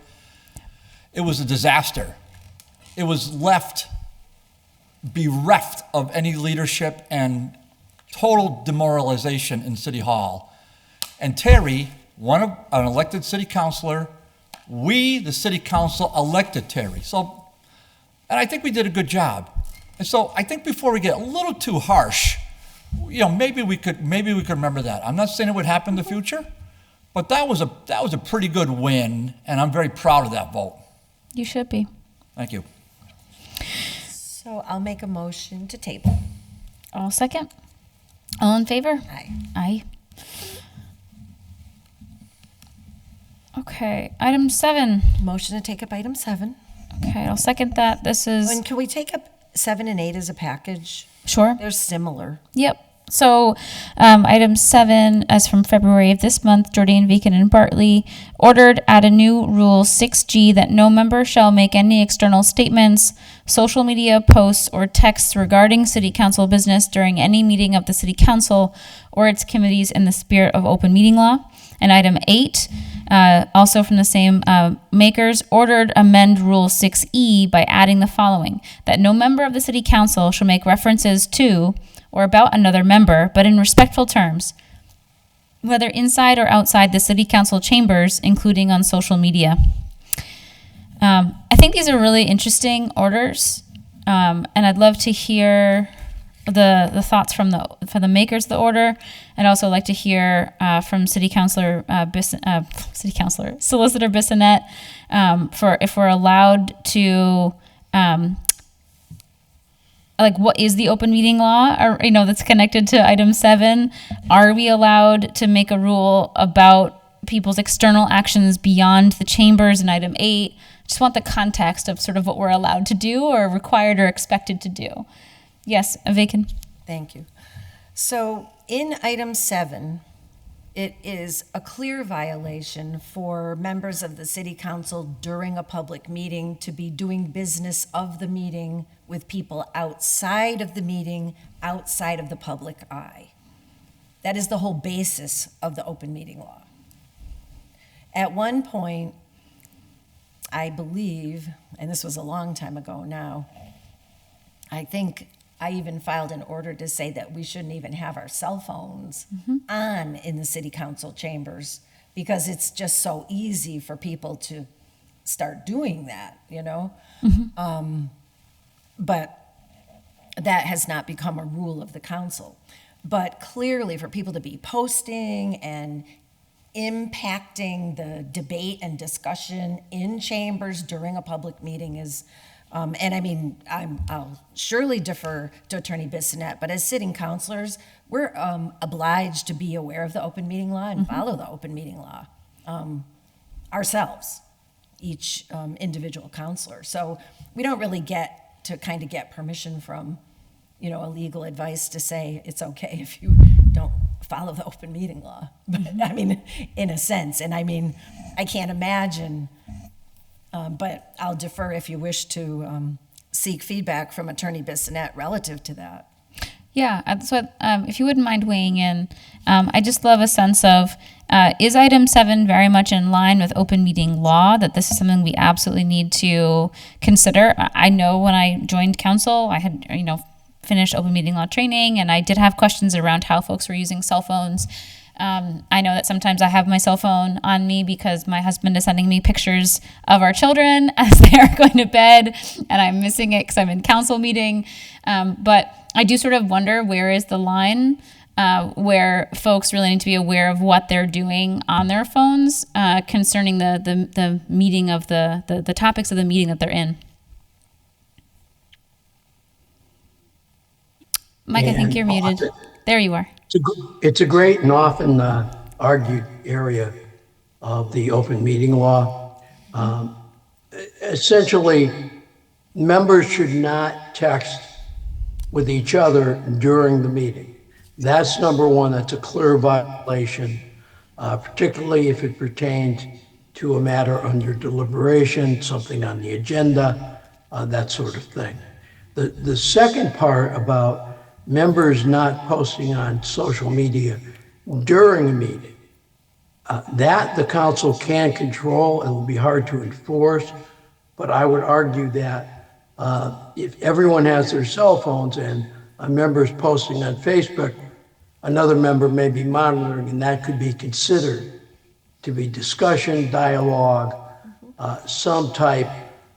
it was a disaster. It was bereft of any leadership and total demoralization in City Hall. And Terry, an elected city councilor, we, the city council, elected Terry. And I think we did a good job. And so I think before we get a little too harsh, maybe we could remember that. I'm not saying it would happen in the future, but that was a pretty good win, and I'm very proud of that vote. You should be. Thank you. So I'll make a motion to table. All second? All in favor? Aye. Aye. Okay, item 7. Motion to take up item 7. Okay, I'll second that. This is, And can we take up 7 and 8 as a package? sure. They're similar. Yep. So, item 7, as from February of this month, Jordan, Viken, and Bartley ordered add a new rule 6G that no member shall make any external statements, social media posts, or texts regarding city council business during any meeting of the city council or its committees in the spirit of open meeting law. And item 8, also from the same makers, ordered amend Rule 6E by adding the following: that no member of the city council shall make references to or about another member, but in respectful terms, whether inside or outside the city council chambers, including on social media. I think these are really interesting orders, and I'd love to hear the thoughts from the makers of the order. I'd also like to hear from Solicitor Bissonnette for if we're allowed to. Like, what is the open meeting law, or, that's connected to item 7? Are we allowed to make a rule about people's external actions beyond the chambers in item 8? Just want the context of sort of what we're allowed to do or required or expected to do. Yes, Vacan. Thank you. So in item 7, it is a clear violation for members of the city council during a public meeting to be doing business of the meeting with people outside of the meeting, outside of the public eye. That is the whole basis of the open meeting law. At one point, I believe, and this was a long time ago now, I think I even filed an order to say that we shouldn't even have our cell phones on in the city council chambers, because it's just so easy for people to start doing that, but that has not become a rule of the council. But clearly, for people to be posting and impacting the debate and discussion in chambers during a public meeting is, and I mean, I'll surely defer to Attorney Bissonnette, but as sitting councilors, we're obliged to be aware of the open meeting law and follow the open meeting law ourselves, each individual councilor. So we don't really get to kind of get permission from, a legal advice to say it's okay if you don't follow the open meeting law. But I mean, in a sense, and I mean, I can't imagine, but I'll defer if you wish to seek feedback from Attorney Bissonnette relative to that. Yeah, so if you wouldn't mind weighing in, I just love a sense of, is item 7 very much in line with open meeting law, that this is something we absolutely need to consider? I know when I joined council, I had, finished open meeting law training, and I did have questions around how folks were using cell phones. I know that sometimes I have my cell phone on me because my husband is sending me pictures of our children as they are going to bed, and I'm missing it because I'm in council meeting. But I do sort of wonder, where is the line where folks really need to be aware of what they're doing on their phones concerning the meeting of the topics of the meeting that they're in. Mike, I think you're muted. There you are. It's a great and often argued area of the open meeting law. Essentially, members should not text with each other during the meeting. That's number one. That's a clear violation, particularly if it pertains to a matter under deliberation, something on the agenda, that sort of thing. The second part about members not posting on social media during a meeting, that the council can control and will be hard to enforce. But I would argue that if everyone has their cell phones and a member is posting on Facebook, another member may be monitoring, and that could be considered to be discussion, dialogue, some type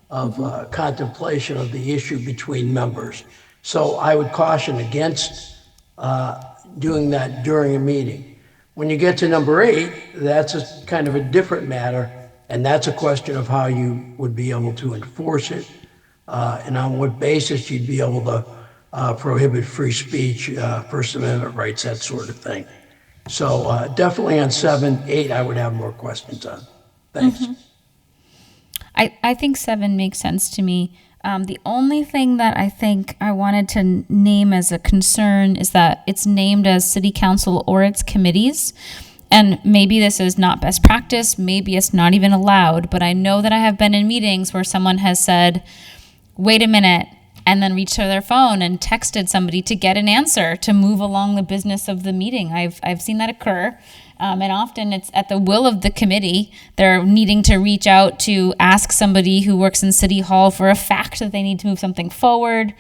of contemplation of the issue between members. So I would caution against doing that during a meeting. When you get to number 8, that's a kind of a different matter, and that's a question of how you would be able to enforce it, and on what basis you'd be able to prohibit free speech, First Amendment rights, that sort of thing. So definitely on 7, 8, I would have more questions on. Thanks. I think 7 makes sense to me. The only thing that I think I wanted to name as a concern is that it's named as city council or its committees. And maybe this is not best practice, maybe it's not even allowed, but I know that I have been in meetings where someone has said, wait a minute, and then reached to their phone and texted somebody to get an answer to move along the business of the meeting. I've seen that occur. And often it's at the will of the committee. They're needing to reach out to ask somebody who works in City Hall for a fact that they need to move something forward.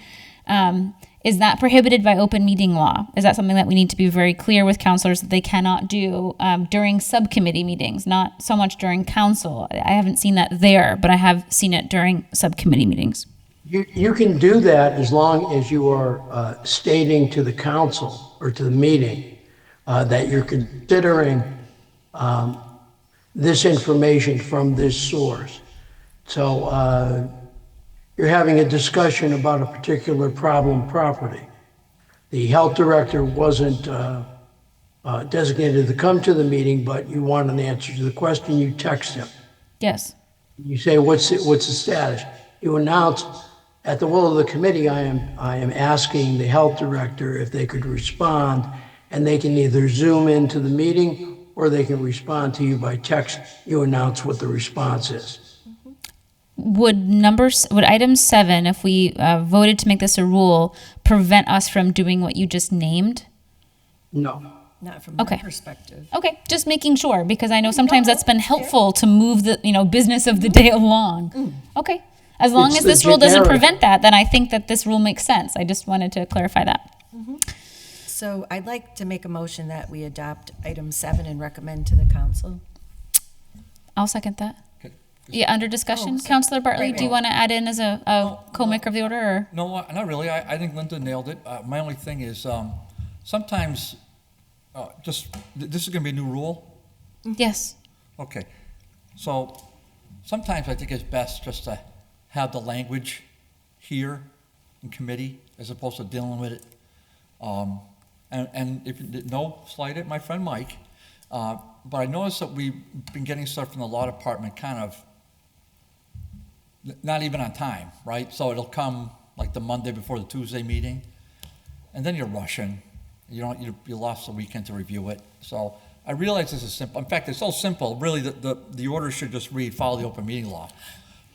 Is that prohibited by open meeting law? Is that something that we need to be very clear with counselors that they cannot do during subcommittee meetings, not so much during council? I haven't seen that there, but I have seen it during subcommittee meetings. You can do that as long as you are stating to the council or to the meeting that you're considering this information from this source. So you're having a discussion about a particular problem property. The health director wasn't designated to come to the meeting, but you want an answer to the question, you text him. Yes. You say, what's the status? You announce, at the will of the committee, I am asking the health director if they could respond, and they can either Zoom into the meeting or they can respond to you by text. You announce what the response is. Would item 7, if we voted to make this a rule, prevent us from doing what you just named? No. Not from my Okay. perspective. Okay, just making sure, because I know sometimes that's been helpful to move the, business of the day along. Okay, as long It's as the this rule doesn't generic- prevent that, then I think that this rule makes sense. I just wanted to clarify that. So I'd like to make a motion that we adopt item 7 and recommend to the council. I'll second that. Okay. Yeah, under discussion, so- Counselor Bartley, right, do you right. want to add in as a co-maker of the order, or? No, not really. I think Linda nailed it. My only thing is, sometimes, this is going to be a new rule. Yes, Okay. So sometimes I think it's best just to have the language here in committee as opposed to dealing with it. And if you didn't know, slight it, my friend Mike. But I noticed that we've been getting stuff from the law department kind of not even on time, right? So it'll come like the Monday before the Tuesday meeting, and then you're rushing. You lost the weekend to review it. So I realize this is simple. In fact, it's so simple. Really, the order should just read follow the open meeting law.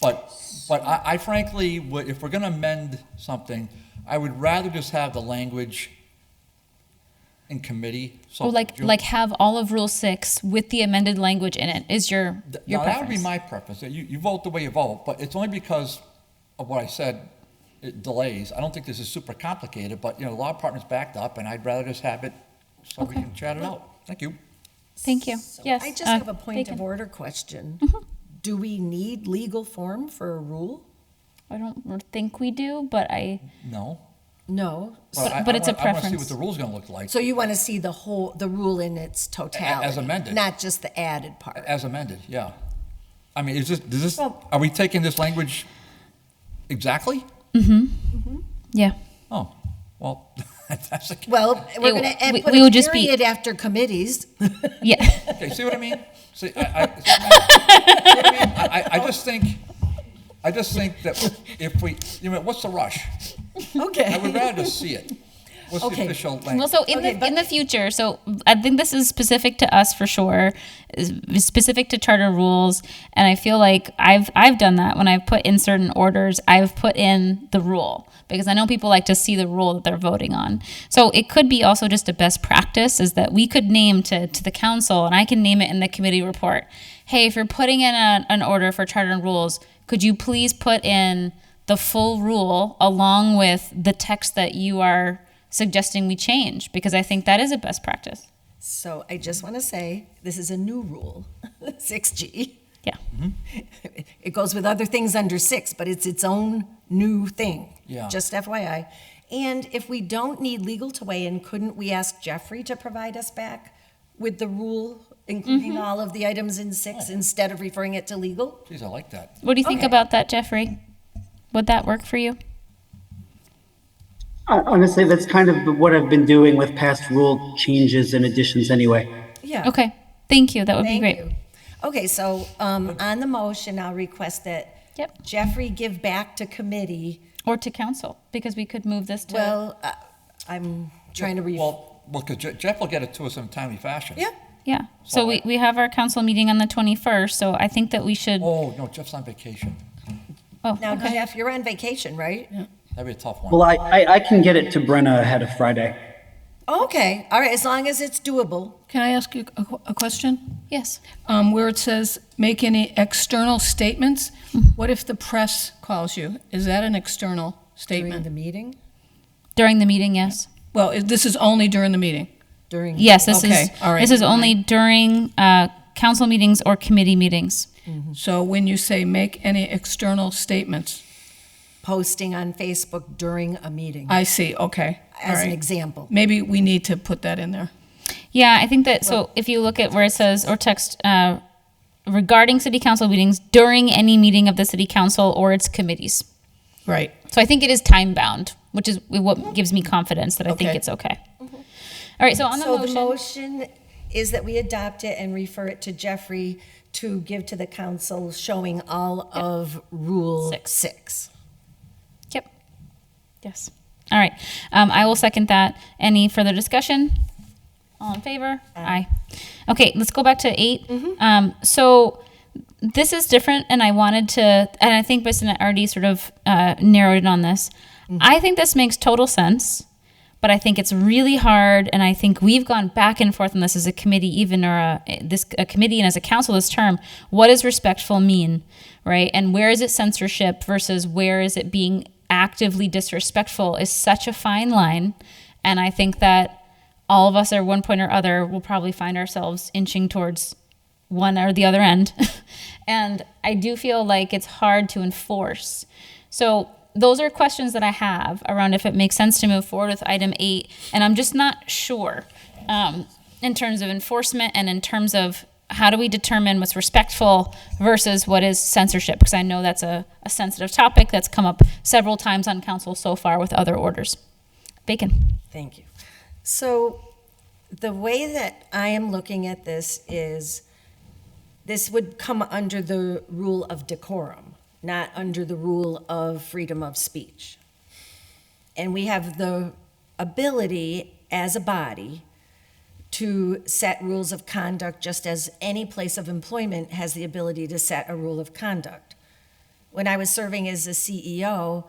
But I frankly would, if we're going to amend something, I would rather just have the language in committee. So or like have all of Rule 6 with the amended language in it is your now, that would be preference. my preference. You vote the way you vote, but it's only because of what I said, it delays. I don't think this is super complicated, but, the law department's backed up, and I'd rather just have it so we Okay. can chat it out. Thank you. Thank you. Yes. I just have a point of Bacon. order question. Do we need legal form for a rule? I don't think we do, but No. No. But it's a I want to see preference. what the rule's going to look like So you want to see the rule in its totality? As amended. Not just the added part? as amended, yeah. I mean, Well- are we taking this language exactly? yeah. Oh, well, that's the, Well, we're It- going to we- put we a would just be- period after committees. Yeah. okay, see what I mean? See, I just think that if we, what's the rush? Okay. I would rather just see it. What's the Okay. official Well, language? so in the future, so I think this is specific to us for sure, is specific to charter rules, and I feel like I've done that when I've put in certain orders. I've put in the rule because I know people like to see the rule that they're voting on. So it could be also just a best practice is that we could name to the council, and I can name it in the committee report. Hey, if you're putting in an order for charter and rules, could you please put in the full rule along with the text that you are suggesting we change, because I think that is a best practice. So I just want to say, this is a new rule, 6G. Yeah. It goes with other things under 6, but it's its own new thing. Yeah. Just FYI. And if we don't need legal to weigh in, couldn't we ask Jeffrey to provide us back with the rule, including all of the items in 6, instead of referring it to legal? Geez, I like that. What do you think Okay. about that, Jeffrey? Would that work for you? Honestly, that's kind of what I've been doing with past rule changes and additions anyway. Yeah. Okay. Thank you. That would be Thank great. you. Okay, so on the motion, I'll request that Yep. Jeffrey give back to committee. Or to council, because we could move this to. Well, I'm trying to Well, because Jeff will get it to us in a timely fashion. Yeah, Yeah, so we have our council meeting on the 21st, so I think that we should, Oh, no, Jeff's on vacation. oh, now okay. Jeff, you're on vacation, right? That'd be a tough one. Well, I can get it to Brenna ahead of Friday. Okay, all right, as long as it's doable. Can I ask you a question? Yes. Where it says, make any external statements, what if the press calls you? Is that an external During the statement? meeting? During the meeting, yes. Well, this is only during the meeting. During. Yes, this is, Okay, all right. this is only during council meetings or committee meetings. So when you say make any external statements, Posting on Facebook during a meeting, I see, okay. All as an right. example. Maybe we need to put that in there. Yeah, I think that, so if you look at where it says, or text regarding city council meetings during any meeting of the city council or its committees. Right. So I think it is time bound, which is what gives me confidence that I think Okay. it's okay. All right, so on the So the motion, motion is that we adopt it and refer it to Jeffrey to give to the council showing all of Rule 6. yep, yes. All right, I will second that. Any further discussion? All in favor? Aye. Okay, let's go back to 8. So this is different, and I wanted to, and I think Kristen already sort of narrowed in on this. I think this makes total sense, but I think it's really hard, and I think we've gone back and forth on this as a committee, even or a committee and as a council this term. What does respectful mean, right? And where is it censorship versus where is it being actively disrespectful is such a fine line, and I think that all of us at one point or other will probably find ourselves inching towards one or the other end. And I do feel like it's hard to enforce. So those are questions that I have around if it makes sense to move forward with item 8. And I'm just not sure in terms of enforcement and in terms of how do we determine what's respectful versus what is censorship? Because I know that's a sensitive topic that's come up several times on council so far with other orders. Bacon. Thank you. So the way that I am looking at this is this would come under the rule of decorum, not under the rule of freedom of speech. And we have the ability as a body to set rules of conduct just as any place of employment has the ability to set a rule of conduct. When I was serving as a CEO,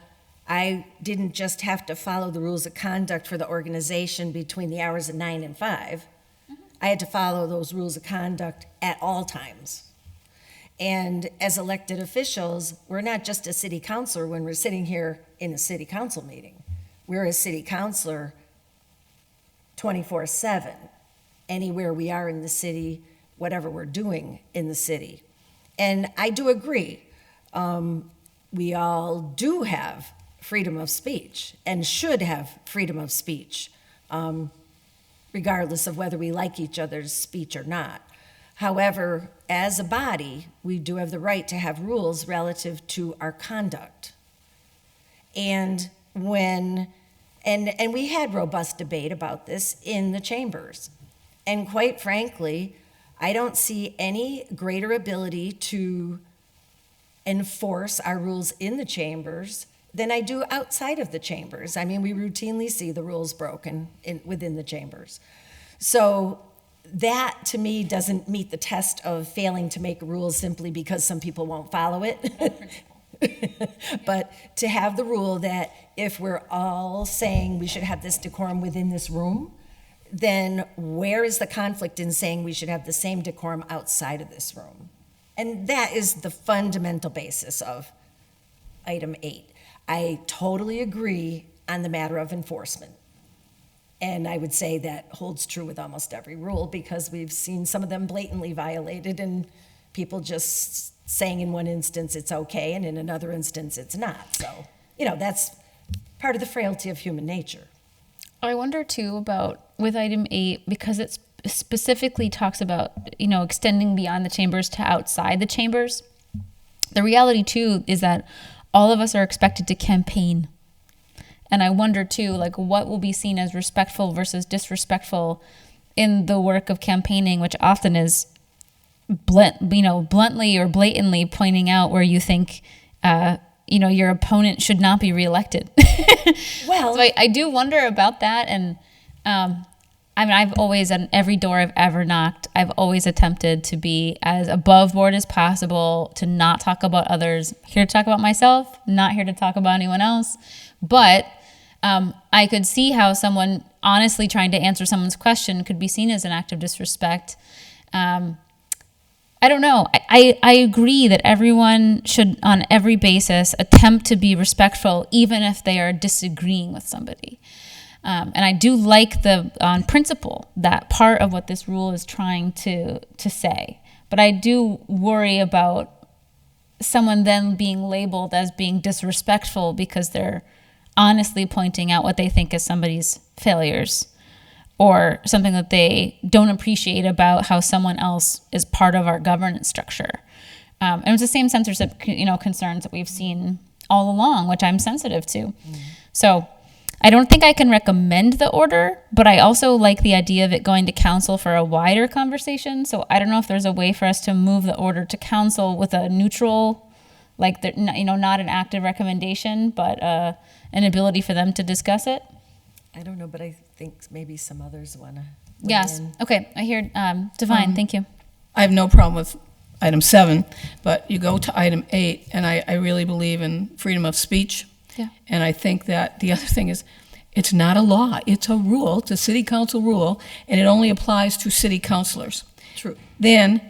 I didn't just have to follow the rules of conduct for the organization between the hours of 9 and 5. I had to follow those rules of conduct at all times. And as elected officials, we're not just a city councilor when we're sitting here in a city council meeting. We're a city councilor 24/7, anywhere we are in the city, whatever we're doing in the city. And I do agree, we all do have freedom of speech and should have freedom of speech, regardless of whether we like each other's speech or not. However, as a body, we do have the right to have rules relative to our conduct. And and we had robust debate about this in the chambers. And quite frankly, I don't see any greater ability to enforce our rules in the chambers than I do outside of the chambers. I mean, we routinely see the rules broken within the chambers. So that, to me, doesn't meet the test of failing to make rules simply because some people won't follow it. But to have the rule that if we're all saying we should have this decorum within this room, then where is the conflict in saying we should have the same decorum outside of this room? And that is the fundamental basis of item 8. I totally agree on the matter of enforcement. And I would say that holds true with almost every rule because we've seen some of them blatantly violated and people just saying in one instance it's okay and in another instance it's not. So, that's part of the frailty of human nature. I wonder too about with item 8, because it specifically talks about, extending beyond the chambers to outside the chambers. The reality too is that all of us are expected to campaign. And I wonder too, what will be seen as respectful versus disrespectful in the work of campaigning, which often is bluntly or blatantly pointing out where you think, your opponent should not be reelected. Well, So I do wonder about that. And I've always, on every door I've ever knocked, I've always attempted to be as above board as possible, to not talk about others. Here to talk about myself, not here to talk about anyone else. But I could see how someone honestly trying to answer someone's question could be seen as an act of disrespect. I don't know. I agree that everyone should, on every basis, attempt to be respectful, even if they are disagreeing with somebody. And I do like on principle, that part of what this rule is trying to say. But I do worry about someone then being labeled as being disrespectful because they're honestly pointing out what they think is somebody's failures, or something that they don't appreciate about how someone else is part of our governance structure. And it's the same censorship, concerns that we've seen all along, which I'm sensitive to. So I don't think I can recommend the order, but I also like the idea of it going to council for a wider conversation. So I don't know if there's a way for us to move the order to council with a neutral, not an active recommendation, but an ability for them to discuss it. I don't know, but I think maybe some others want to. Yes. Okay. I hear Divine. Thank you. I have no problem with item 7, but you go to item 8, and I really believe in freedom of speech. Yeah. And I think that the other thing is, it's not a law, it's a rule, it's a city council rule, and it only applies to city councilors. True. Then,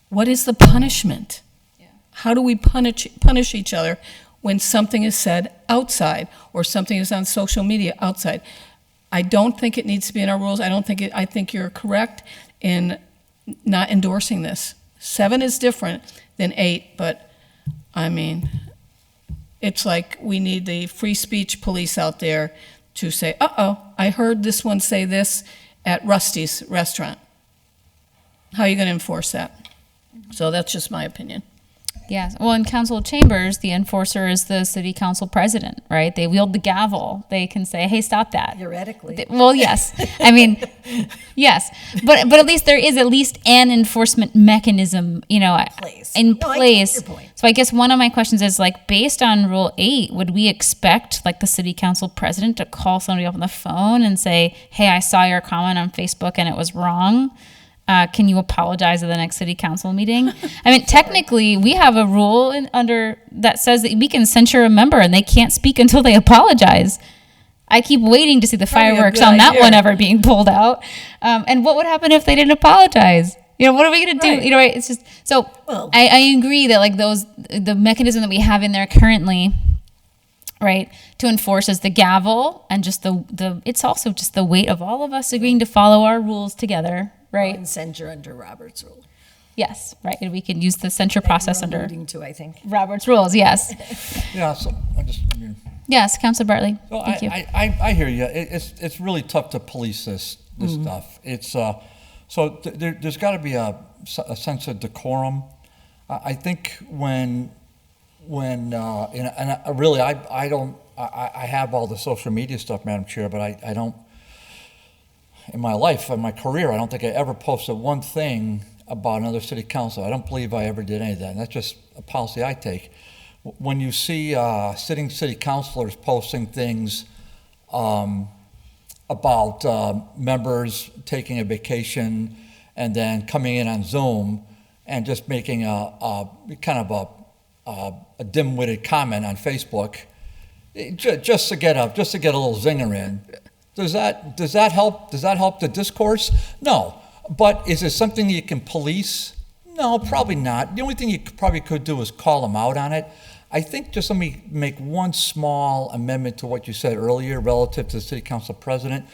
what is the punishment? How do we punish each other when something is said outside, or something is on social media outside? I don't think it needs to be in our rules. I think you're correct in not endorsing this. 7 is different than 8, but I mean, it's like we need the free speech police out there to say, I heard this one say this at Rusty's restaurant. How are you going to enforce that? So that's just my opinion. Yes. Well, in council chambers, the enforcer is the city council president, right? They wield the gavel. They can say, "Hey, stop that." Theoretically. Well, yes. I mean, yes. But at least there is an enforcement mechanism, Place. in No, I get place. your point. So I guess one of my questions is, based on Rule 8, would we expect the city council president to call somebody up on the phone and say, "Hey, I saw your comment on Facebook and it was wrong. Can you apologize at the next city council meeting?" I mean, technically, we have a rule that says that we can censure a member and they can't speak until they apologize. I keep waiting to see the Probably a fireworks good on that idea. one ever being pulled out. And what would happen if they didn't apologize? What are we going to do? Right. Right? It's just so. Well- I agree that the mechanism that we have in there currently, right, to enforce is the gavel, and just it's also just the weight of all of us agreeing to follow our rules together. Right. And censure under Robert's rule. Yes. Right. And we can use the censure process You're under alluding to, I think. Robert's rules. Yes. Yeah, so Yes. Councilor Bartley. so Thank you. I hear you. It's really tough to police this stuff. It's there's got to be a sense of decorum. I think when and really I don't I have all the social media stuff, Madam Chair, but I don't. In my life, in my career, I don't think I ever posted one thing about another city council. I don't believe I ever did any of that. And that's just a policy I take. When you see sitting city councilors posting things about members taking a vacation and then coming in on Zoom and just making a kind of a dim-witted comment on Facebook, just to get a little zinger in. Does that help? Does that help the discourse? No. But is it something you can police? No, probably not. The only thing you probably could do is call them out on it. I think just let me make one small amendment to what you said earlier relative to the city council president.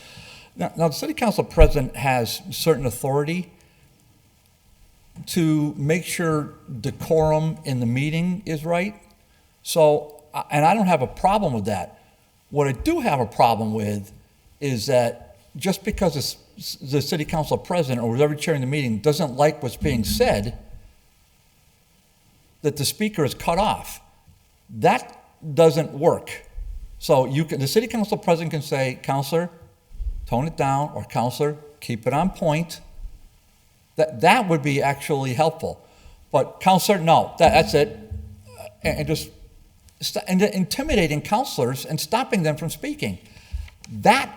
Now the city council president has certain authority to make sure decorum in the meeting is right. So, and I don't have a problem with that. What I do have a problem with is that just because the city council president or whoever chairing the meeting doesn't like what's being said, that the speaker is cut off. That doesn't work. So the city council president can say, "Counselor, tone it down," or "Counselor, keep it on point." That would be actually helpful. But counselor, no, that's it. And just and intimidating counselors and stopping them from speaking. That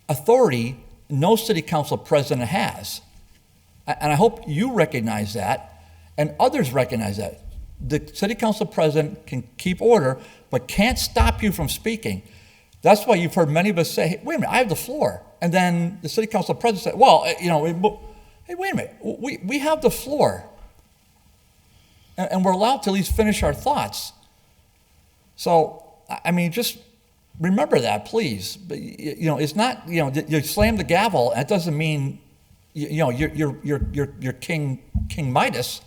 authority no city council president has. And I hope you recognize that and others recognize that. The city council president can keep order, but can't stop you from speaking. That's why you've heard many of us say, hey, wait a minute, I have the floor. And then the city council president said, well, hey, wait a minute, we have the floor. And we're allowed to at least finish our thoughts. So, I mean, just remember that, please. It's not, you slam the gavel, that doesn't mean, you're King Midas.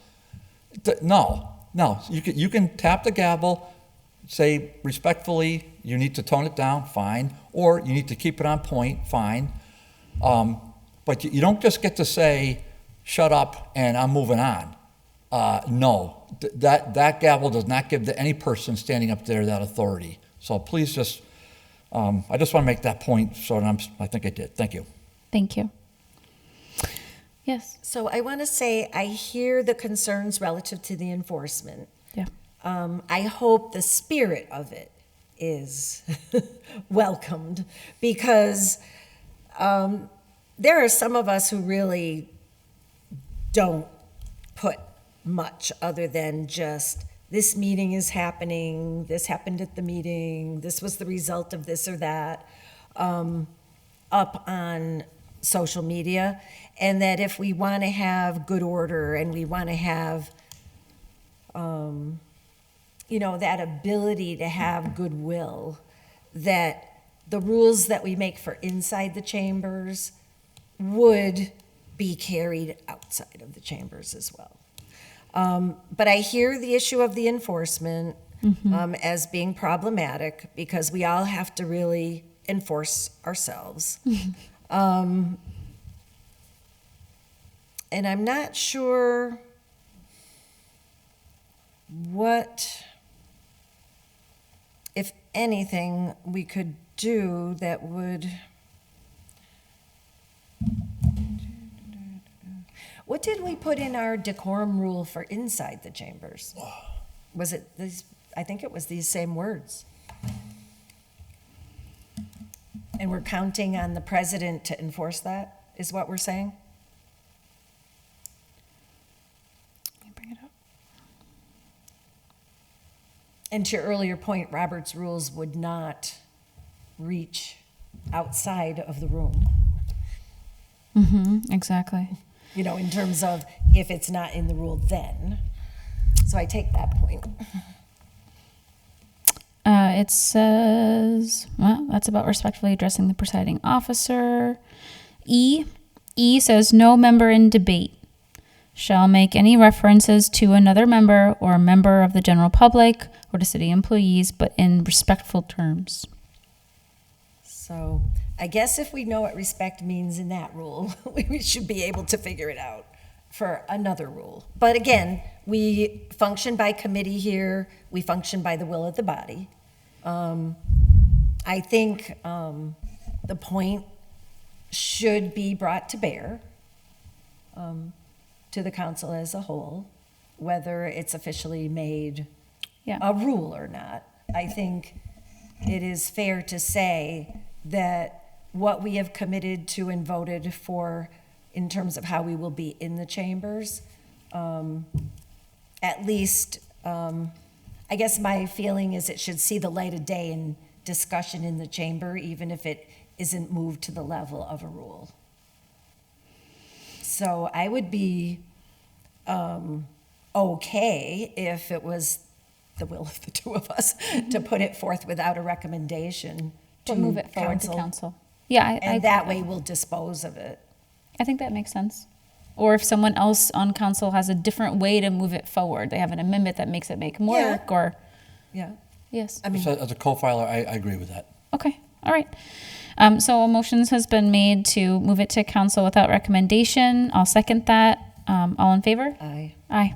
No, you can tap the gavel, say respectfully, you need to tone it down, fine, or you need to keep it on point, fine. But you don't just get to say, shut up and I'm moving on. No, that gavel does not give to any person standing up there that authority. So please just, I just want to make that point, so I think I did. Thank you. Thank you. Yes. So I want to say, I hear the concerns relative to the enforcement. Yeah. I hope the spirit of it is welcomed, because there are some of us who really don't put much other than just, this meeting is happening, this happened at the meeting, this was the result of this or that, up on social media. And that if we want to have good order and we want to have, that ability to have goodwill, that the rules that we make for inside the chambers would be carried outside of the chambers as well. But I hear the issue of the enforcement as being problematic, because we all have to really enforce ourselves. And I'm not sure what, if anything, we could do that would. What did we put in our decorum rule for inside the chambers? Was it these? I think it was these same words. And we're counting on the president to enforce that, is what we're saying? Let me bring it up. And to your earlier point, Robert's rules would not reach outside of the room, Exactly. in terms of if it's not in the rule then. So I take that point. It says, well, that's about respectfully addressing the presiding officer. E says, no member in debate shall make any references to another member or a member of the general public or to city employees, but in respectful terms. So I guess if we know what respect means in that rule, we should be able to figure it out for another rule. But again, we function by committee here. We function by the will of the body. I think the point should be brought to bear to the council as a whole, whether it's officially made Yeah. a rule or not. I think it is fair to say that what we have committed to and voted for in terms of how we will be in the chambers, at least, I guess my feeling is it should see the light of day in discussion in the chamber, even if it isn't moved to the level of a rule. So I would be okay if it was the will of the two of us to put it forth without a recommendation to Or move it forward to council. council. Yeah, And that way we'll dispose of it. I think that makes sense. Or if someone else on council has a different way to move it forward, they have an amendment that makes it make more Yeah. work, or, Yeah. yes. I mean, So as a co-filer, I agree with that. Okay, all right. So a motion has been made to move it to council without recommendation. I'll second that. All in favor? I Aye.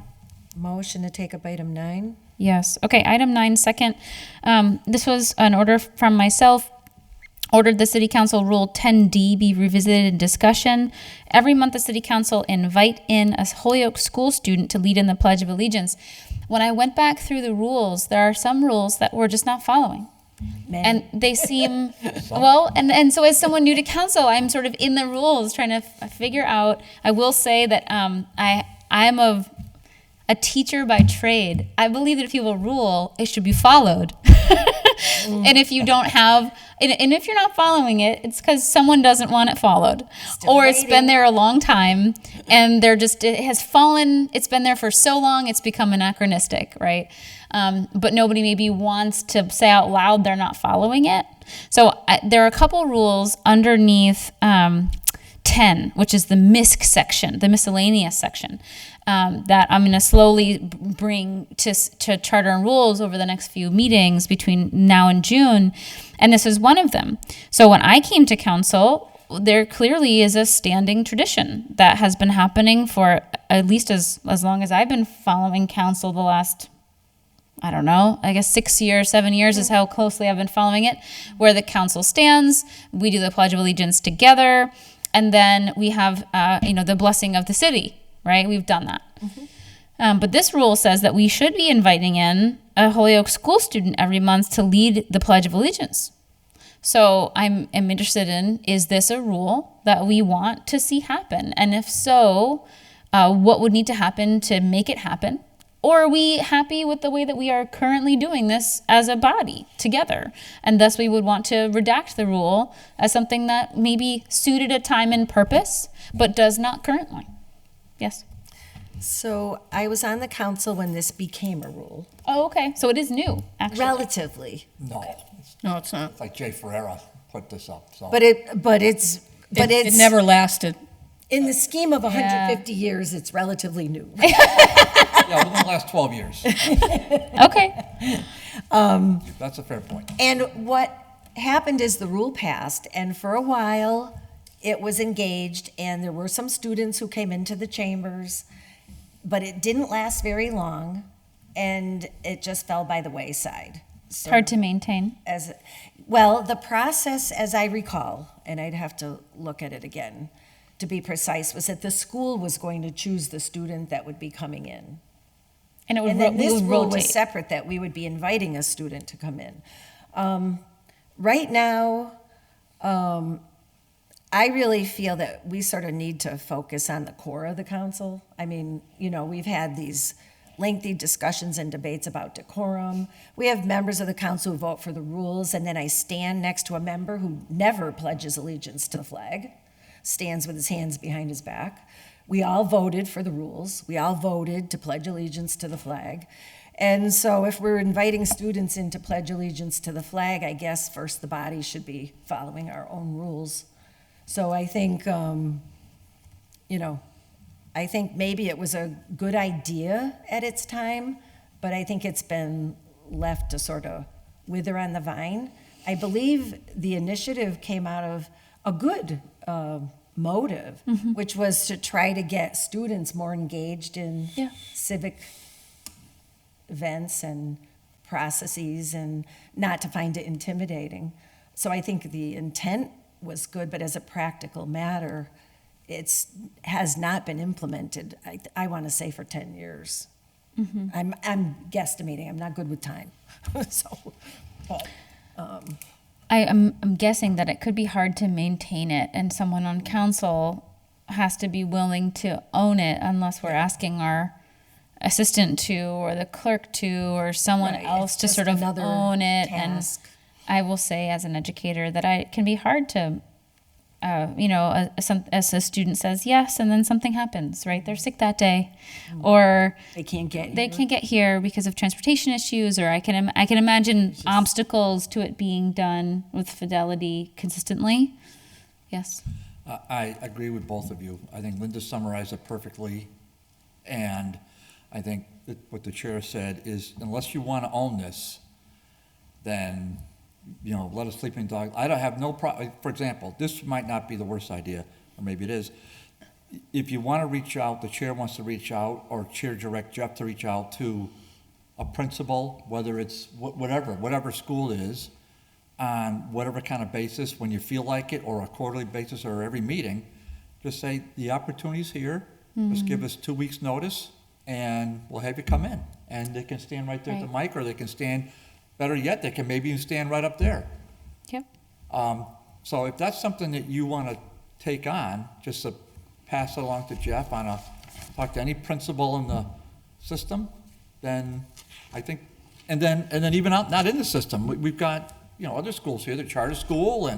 motion to take up item 9. Yes. Okay, item 9, second. This was an order from myself ordered the City Council Rule 10D be revisited in discussion. Every month, the City Council invite in a Holyoke school student to lead in the Pledge of Allegiance. When I went back through the rules, there are some rules that we're just not following. And they seem, well, and so as someone new to council, I'm sort of in the rules trying to figure out. I will say that I'm a teacher by trade. I believe that if you have a rule, it should be followed. And if you don't have, and if you're not following it, it's because someone doesn't want it followed. Or it's been there a long time and it has fallen, it's been there for so long, it's become anachronistic, right? But nobody maybe wants to say out loud they're not following it. So there are a couple rules underneath 10, which is the MISC section, the miscellaneous section, that I'm going to slowly bring to charter and rules over the next few meetings between now and June. And this is one of them. So when I came to council, there clearly is a standing tradition that has been happening for at least as long as I've been following council the last, I don't know, I guess 6 years, 7 years is how closely I've been following it, where the council stands, we do the Pledge of Allegiance together, and then we have, the blessing of the city, right? We've done that. But this rule says that we should be inviting in a Holyoke school student every month to lead the Pledge of Allegiance. So I'm interested in, is this a rule that we want to see happen? And if so, what would need to happen to make it happen? Or are we happy with the way that we are currently doing this as a body together? And thus we would want to redact the rule as something that maybe suited a time and purpose, but does not currently. Yes? So I was on the council when this became a rule, Oh, okay. So it is new, actually. relatively. No, No, it's not. it's like Jay Ferreira put this up, so. But it's It never lasted. in the scheme of 150 years, it's relatively new. Yeah, within the last 12 years. Okay. That's a fair point. And what happened is the rule passed, and for a while, it was engaged, and there were some students who came into the chambers, but it didn't last very long, and it just fell by the wayside. It's hard to maintain. Well, the process, as I recall, and I'd have to look at it again to be precise, was that the school was going to choose the student that would be coming in. And it would, And then we this would rule was rotate. separate, that we would be inviting a student to come in. Right now, I really feel that we sort of need to focus on the core of the council. I mean, we've had these lengthy discussions and debates about decorum. We have members of the council who vote for the rules, and then I stand next to a member who never pledges allegiance to the flag, stands with his hands behind his back. We all voted for the rules. We all voted to pledge allegiance to the flag. And so if we're inviting students in to pledge allegiance to the flag, I guess first the body should be following our own rules. So I think, I think maybe it was a good idea at its time, but I think it's been left to sort of wither on the vine. I believe the initiative came out of a good motive, which was to try to get students more engaged in civic events and processes and not to find it intimidating. So I think the intent was good, but as a practical matter, has not been implemented, I want to say, for 10 years. I'm guesstimating, I'm not good with time. So, but, I'm guessing that it could be hard to maintain it, and someone on council has to be willing to own it unless we're asking our assistant to, or the clerk to, or someone Right, else it's to just sort of another own it. task. And I will say, as an educator, that it can be hard to, as a student says yes, and then something happens, right? They're sick that day, or they can't get they here. can't get here because of transportation issues, or I can imagine obstacles to it being done with fidelity consistently. Yes. I agree with both of you. I think Linda summarized it perfectly, and I think that what the chair said is, unless you want to own this, then, let a sleeping dog. I don't have no problem. For example, this might not be the worst idea, or maybe it is. If you want to reach out, the chair wants to reach out, or chair direct Jeff to reach out to a principal, whether it's whatever school it is, on whatever kind of basis, when you feel like it, or a quarterly basis, or every meeting, just say, the opportunity's here, just give us 2 weeks' notice, and we'll have you come in. And they can stand right there at the mic, or they can stand, better yet, they can maybe even stand right up there. Yep. So if that's something that you want to take on, just to pass it along to Jeff talk to any principal in the system, then I think, and then even not in the system, we've got, other schools here, the charter school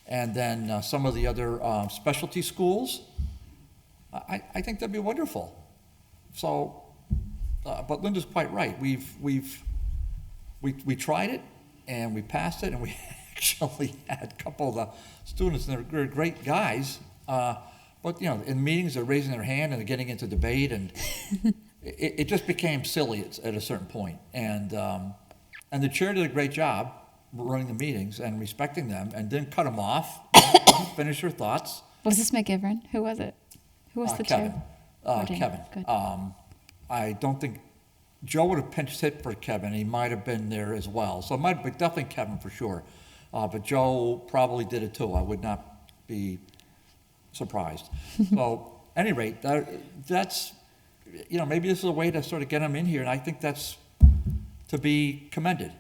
and then some of the other specialty schools. I think that'd be wonderful. So, but Linda's quite right. We tried it and we passed it, and we actually had a couple of the students, and they're great guys. But in meetings, they're raising their hand and they're getting into debate, and it just became silly at a certain point. And the chair did a great job running the meetings and respecting them, and didn't cut them off. Finish your thoughts. Was this McGivern? Who was it? Who was the Kevin. chair? Oh, dang. Kevin. Good. I don't think Joe would have pinch hit for Kevin. He might have been there as well. So it might be definitely Kevin for sure. But Joe probably did it too. I would not be surprised. So, at any rate, that's, maybe this is a way to sort of get them in here, and I think that's to be commended.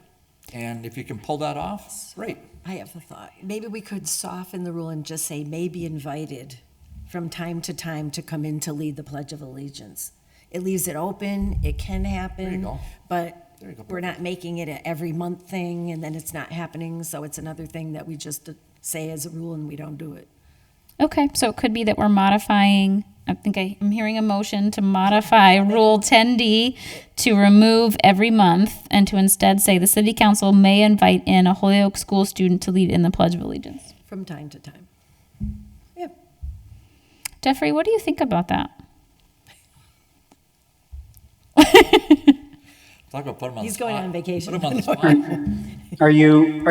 And if you can pull that off, great. I have a thought. Maybe we could soften the rule and just say may be invited from time to time to come in to lead the Pledge of Allegiance. It leaves it open, it can happen. There you go. But There you go. we're not making it an every month thing, and then it's not happening, so it's another thing that we just say as a rule and we don't do it. Okay, so it could be that we're modifying, I think I'm hearing a motion to modify Rule 10D to remove every month and to instead say the city council may invite in a Holyoke school student to lead in the Pledge of Allegiance. From time to time. Yeah. Jeffrey, what do you think about that? Talk about put him on He's the spot. going on vacation. Put him on the spot. Are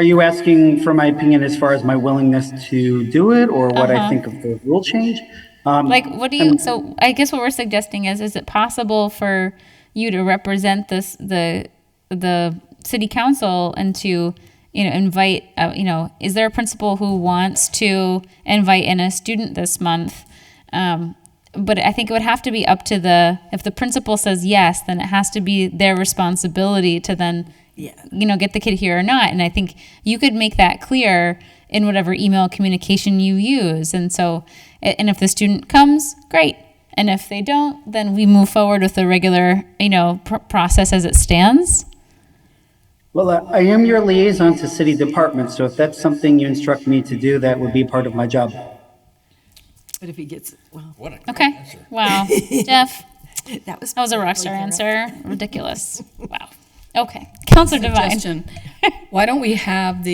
you asking for my opinion as far as my willingness to do it, or what I think of the rule change? Like, what do you, so I guess what we're suggesting is it possible for you to represent the city council and to, invite, is there a principal who wants to invite in a student this month? But I think it would have to be up to if the principal says yes, then it has to be their responsibility to then, get the kid here or not. And I think you could make that clear in whatever email communication you use. And so, and if the student comes, great. And if they don't, then we move forward with the regular, process as it stands. Well, I am your liaison to city departments, so if that's something you instruct me to do, that would be part of my job. But if he gets, well, What a great Okay. answer. Wow. Jeff, that was. that was a rock star answer. Ridiculous. Wow. Okay. Counselor Devine. Suggestion. Why don't we have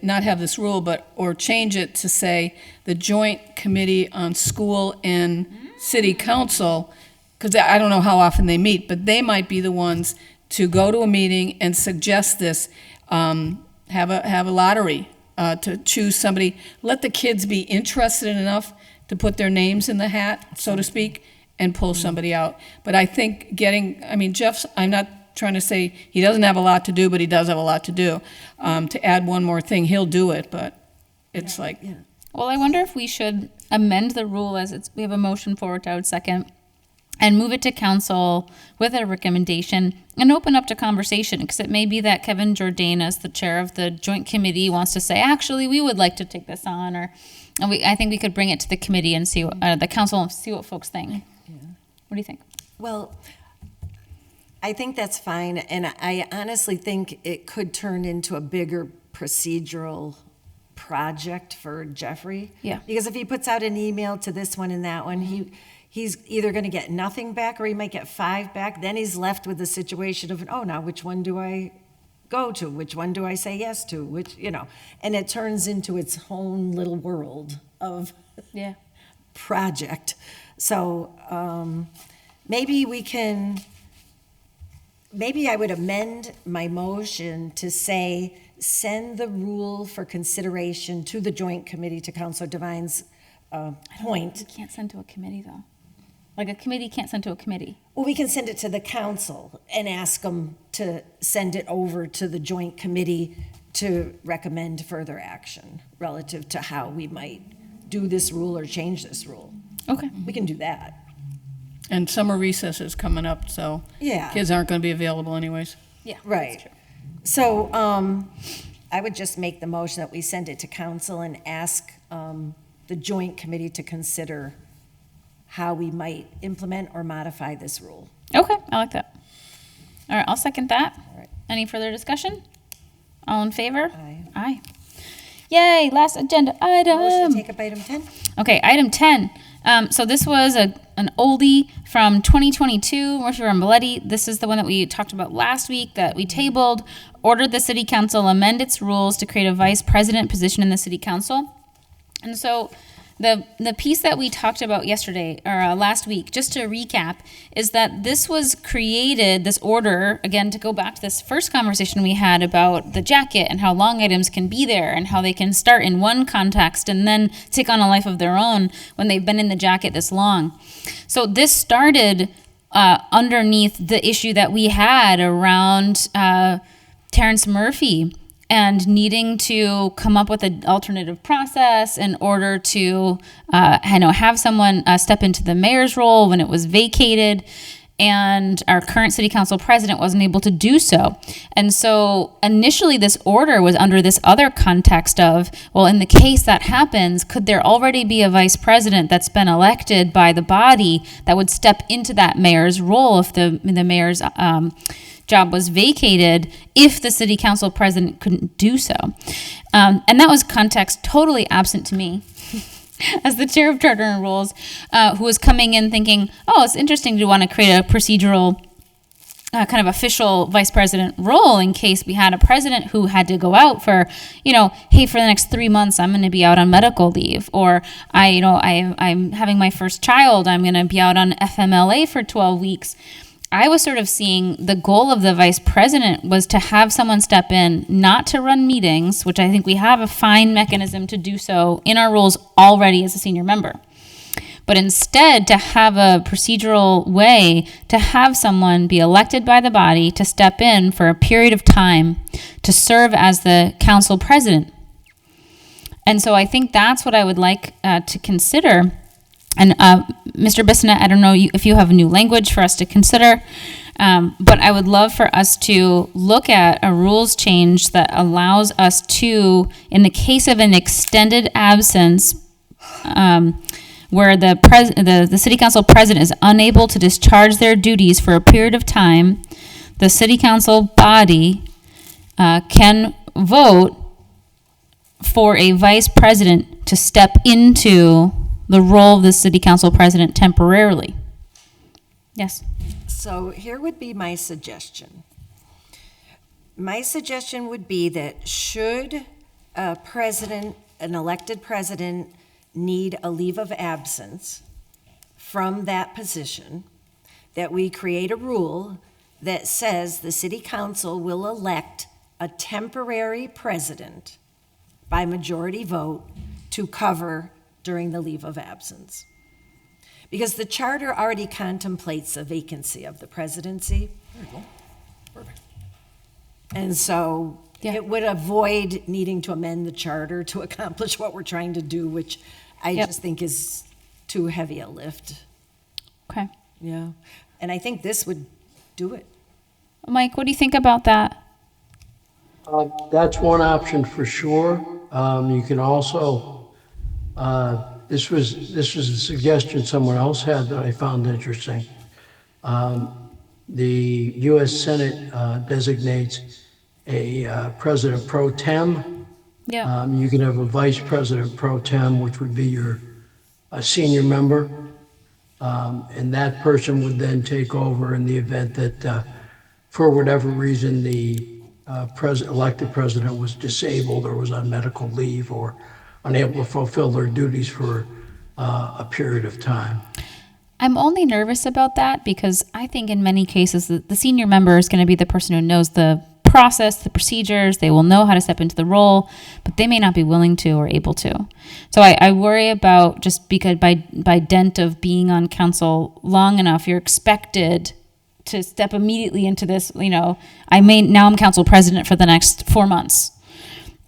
not have this rule, or change it to say the Joint Committee on School and City Council, because I don't know how often they meet, but they might be the ones to go to a meeting and suggest this, have a lottery to choose somebody, let the kids be interested enough to put their names in the hat, so to speak, and pull somebody out. But I think Jeff's, I'm not trying to say he doesn't have a lot to do, but he does have a lot to do. To add one more thing, he'll do it, but it's like, Well, I wonder if we should amend the rule we have a motion forward, I would second, and move it to council with a recommendation and open up to conversation, because it may be that Kevin Jordan, as the chair of the joint committee, wants to say, actually, we would like to take this on, and I think we could bring it to the committee and see the council and see what folks think. What do you think? Well, I think that's fine, and I honestly think it could turn into a bigger procedural project for Jeffrey. Yeah. Because if he puts out an email to this one and that one, he's either going to get nothing back or he might get 5 back. Then he's left with the situation of, now which one do I go to? Which one do I say yes to? And it turns into its own little world of Yeah. project. So maybe I would amend my motion to say, send the rule for consideration to the joint committee, to Counselor Devine's point. We can't send to a committee, though. Like, a committee can't send to a committee. Well, we can send it to the council and ask them to send it over to the joint committee to recommend further action relative to how we might do this rule or change this rule. Okay. We can do that. And summer recess is coming up, so Yeah. kids aren't going to be available anyways. Yeah. Right. So I would just make the motion that we send it to council and ask the joint committee to consider how we might implement or modify this rule. Okay, I like that. All right, I'll second that. All right. Any further discussion? All in favor? Aye. Aye. Yay, last agenda Motion item. to take up item 10? Okay, item 10. So this was an oldie from 2022, Murphy Ramboletti. This is the one that we talked about last week that we tabled. Ordered the city council amend its rules to create a vice president position in the city council. And so the piece that we talked about yesterday, or last week, just to recap, is that this was created, this order, again, to go back to this first conversation we had about the jacket and how long items can be there and how they can start in one context and then take on a life of their own when they've been in the jacket this long. So this started underneath the issue that we had around Terrence Murphy and needing to come up with an alternative process in order to have someone step into the mayor's role when it was vacated, and our current city council president wasn't able to do so. And so initially this order was under this other context of, well, in the case that happens, could there already be a vice president that's been elected by the body that would step into that mayor's role if the mayor's job was vacated if the city council president couldn't do so. And that was context totally absent to me as the chair of Charter and Rules, who was coming in thinking, oh, it's interesting to want to create a procedural kind of official vice president role in case we had a president who had to go out for, hey, for the next 3 months, I'm going to be out on medical leave, or I'm having my first child, I'm going to be out on FMLA for 12 weeks. I was sort of seeing the goal of the vice president was to have someone step in, not to run meetings, which I think we have a fine mechanism to do so in our rules already as a senior member, but instead to have a procedural way to have someone be elected by the body to step in for a period of time to serve as the council president. And so I think that's what I would like to consider. And Mr. Bissonnette, I don't know if you have a new language for us to consider, but I would love for us to look at a rules change that allows us to, in the case of an extended absence, where the city council president is unable to discharge their duties for a period of time, the city council body can vote for a vice president to step into the role of the city council president temporarily. Yes. So here would be my suggestion. My suggestion would be that should an elected president need a leave of absence from that position, that we create a rule that says the city council will elect a temporary president by majority vote to cover during the leave of absence. Because the charter already contemplates a vacancy of the presidency. There you go. Perfect. And so Yeah. it would avoid needing to amend the charter to accomplish what we're trying to do, which I Yep. just think is too heavy a lift. Okay. Yeah. And I think this would do it. Mike, what do you think about that? That's one option for sure. You can also, this was a suggestion someone else had that I found interesting. The U.S. Senate designates a president pro tem. Yeah. You can have a vice president pro tem, which would be your senior member. And that person would then take over in the event that, for whatever reason, the elected president was disabled or was on medical leave or unable to fulfill their duties for a period of time. I'm only nervous about that because I think in many cases the senior member is going to be the person who knows the process, the procedures. They will know how to step into the role, but they may not be willing to or able to. So I worry about just because by dint of being on council long enough, you're expected to step immediately into this, I'm council president for the next 4 months.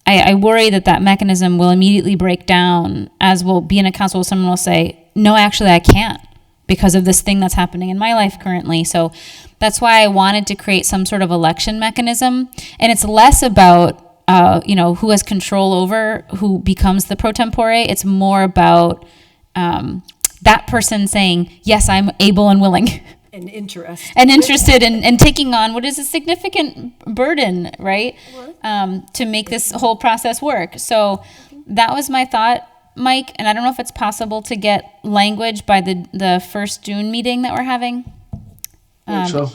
I worry that that mechanism will immediately break down, as we'll be in a council where someone will say, no, actually, I can't because of this thing that's happening in my life currently. So that's why I wanted to create some sort of election mechanism. And it's less about, who has control over who becomes the pro tempore. It's more about that person saying, yes, I'm able and willing. An interest. And interested in taking on what is a significant burden, right? To make this whole process work. So that was my thought, Mike, and I don't know if it's possible to get language by the first June meeting that we're having. So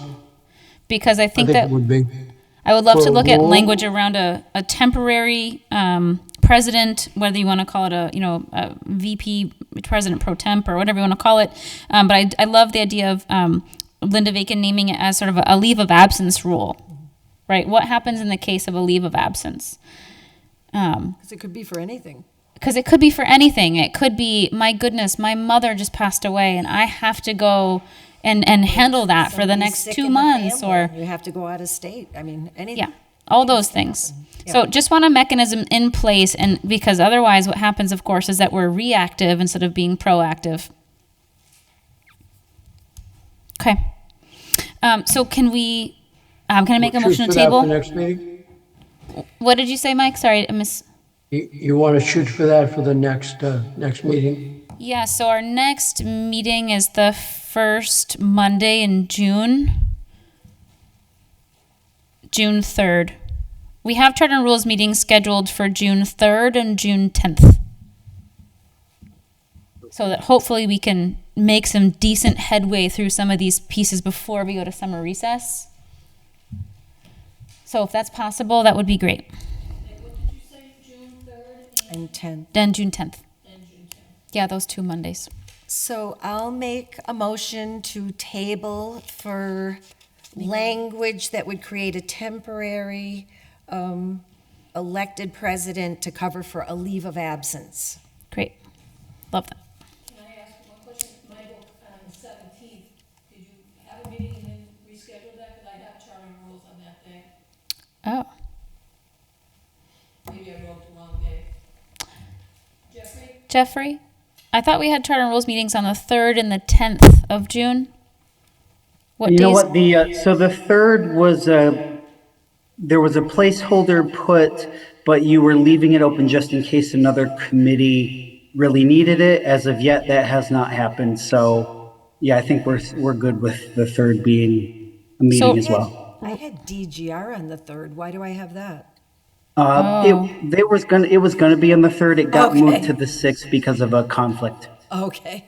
Because I I think think that it would be. I would love For to a look at role- language around a temporary president, whether you want to call it a VP, president pro temp, or whatever you want to call it. But I love the idea of Linda Vacan naming it as sort of a leave of absence rule, right? What happens in the case of a leave of absence? Because it could be for anything. Because it could be for anything. It could be, my goodness, my mother just passed away and I have to go and handle that for the Somebody's next sick 2 in the months, or family, you have to go out of state. I mean, anything. yeah, all those things. So just want a mechanism in place, and because otherwise what happens, of course, is that we're reactive instead of being proactive. Okay. So can I make a Shoot motion for to that table? for next meeting? What did you say, Mike? Sorry, I miss. You want to shoot for that for the next meeting? Yeah, so our next meeting is the first Monday in June. June 3rd. We have Charter and Rules meetings scheduled for June 3rd and June 10th. So that hopefully we can make some decent headway through some of these pieces before we go to summer recess. So if that's possible, that would be great. And 10. Then June 10th. Yeah, those 2 Mondays. So I'll make a motion to table for language that would create a temporary elected president to cover for a leave of absence. Great. Love that. Can I ask one question? Michael, on the 17th, did you have a meeting and then reschedule that? Because I have Charter and Rules on that day. Oh. Maybe I wrote the wrong day. Jeffrey, I thought we had Charter and Rules meetings on the 3rd and the 10th of June. What You know days? what, so the third was there was a placeholder put, but you were leaving it open just in case another committee really needed it. As of yet, that has not happened, so, yeah, I think we're good with the third being a meeting as well. I had DGR on the 3rd. Why do I have that? It was gonna be on the third, it got Okay. moved to the 6th because of a conflict. Okay.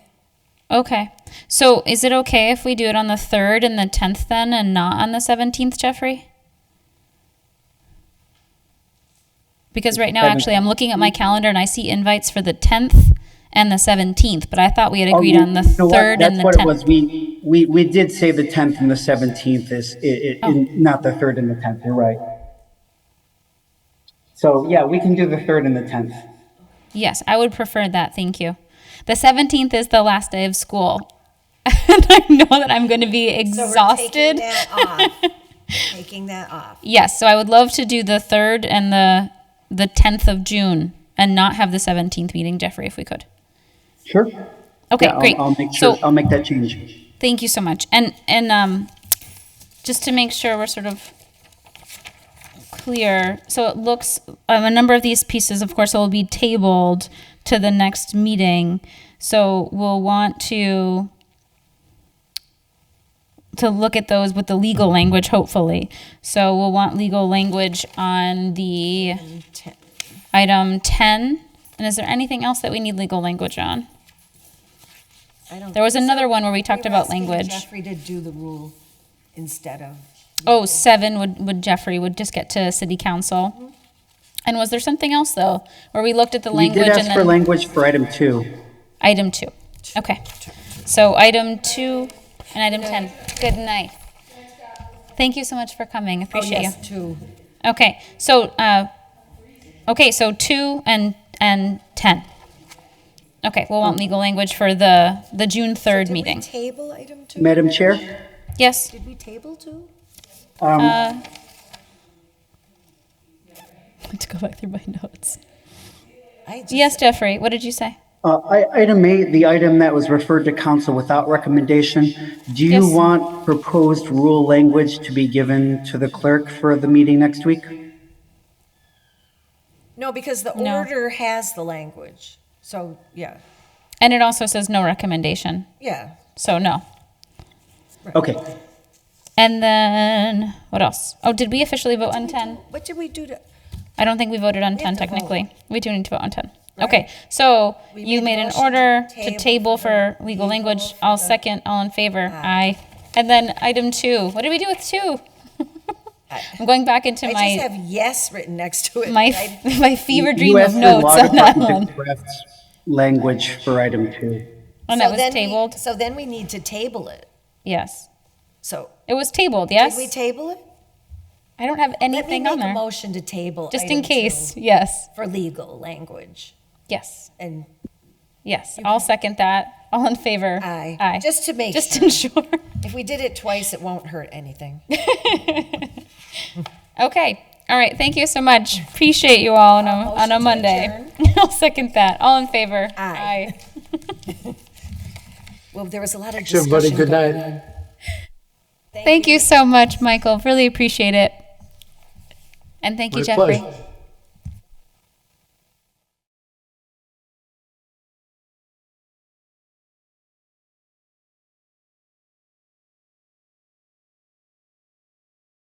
Okay. So is it okay if we do it on the 3rd and the 10th then and not on the 17th, Jeffrey? Because right now, actually, I'm looking at my calendar and I see invites for the 10th and the 17th, but I thought we had agreed on the You know what? 3rd and the That's what it was, 10th. we did say the 10th and the 17th not the 3rd and the 10th, you're right. So, yeah, we can do the 3rd and the 10th. Yes, I would prefer that. Thank you. The 17th is the last day of school. And I know that I'm going to be So we're exhausted. taking that off. Taking that off. Yes, so I would love to do the 3rd and the 10th of June and not have the 17th meeting, Jeffrey, if we could. Sure. Okay, Yeah, great. I'll make sure, So I'll make that change. thank you so much. And just to make sure we're sort of clear, so it looks, a number of these pieces, of course, will be tabled to the next meeting. So we'll want to look at those with the legal language, hopefully. So we'll want legal language on the And 10. item 10. And is there anything else that we need legal language on? I don't There was think another so. one where we talked were about asking language. Jeffrey to do the rule instead of. Oh, 7 would Jeffrey would just get to city council. And was there something else though, where we looked at the We language did and ask for then language for item 2. item 2? Okay. So item 2 and item 10. Good night. Thank you so much for coming. Oh, Appreciate you. yes, 2. Okay. So so 2 and 10. Okay, we'll want legal language for the June 3rd Did we meeting. table item 2? Madam Chair? Yes. Did we table 2? To go back through my notes. I just- Yes, Jeffrey, what did you say? Item 8, the item that was referred to council without recommendation, do you Yes. want proposed rule language to be given to the clerk for the meeting next week? No, because the No. order has the language. So, yeah, And it also says no recommendation, yeah. so no. Okay. And then, what else? Oh, did we officially vote on 10? What did we do to, I don't think we voted on We 10 have to vote. technically. We do need to vote on 10. Right. Okay, so We you made made a an motion order to to table table for for legal legal language. for I'll the- second, all in favor? Aye. And then item 2, what did we do with 2? I'm going back into I my, just have yes written next to it. my, I- my fever You dream of asked the notes law on that department to one. draft language for item 2. And So that was then we- tabled? So then we need to table it. Yes. So, It was tabled, did yes? we table it? I don't have Let me anything on make a there. motion to table. Just in item case, 2 yes, For legal language. yes, And yes. I'll second that. All in favor? aye. Aye. Just to make Just sure. ensure. If we did it twice, it won't hurt anything. Okay, all right, thank you so much. Appreciate you all on a motion to Monday. I'll second that. All in favor? Aye. Well, there was a lot of Thanks, everybody. discussion Good going night. on. Thank you so much, Michael. Really appreciate it. And thank you, My Jeffrey. pleasure.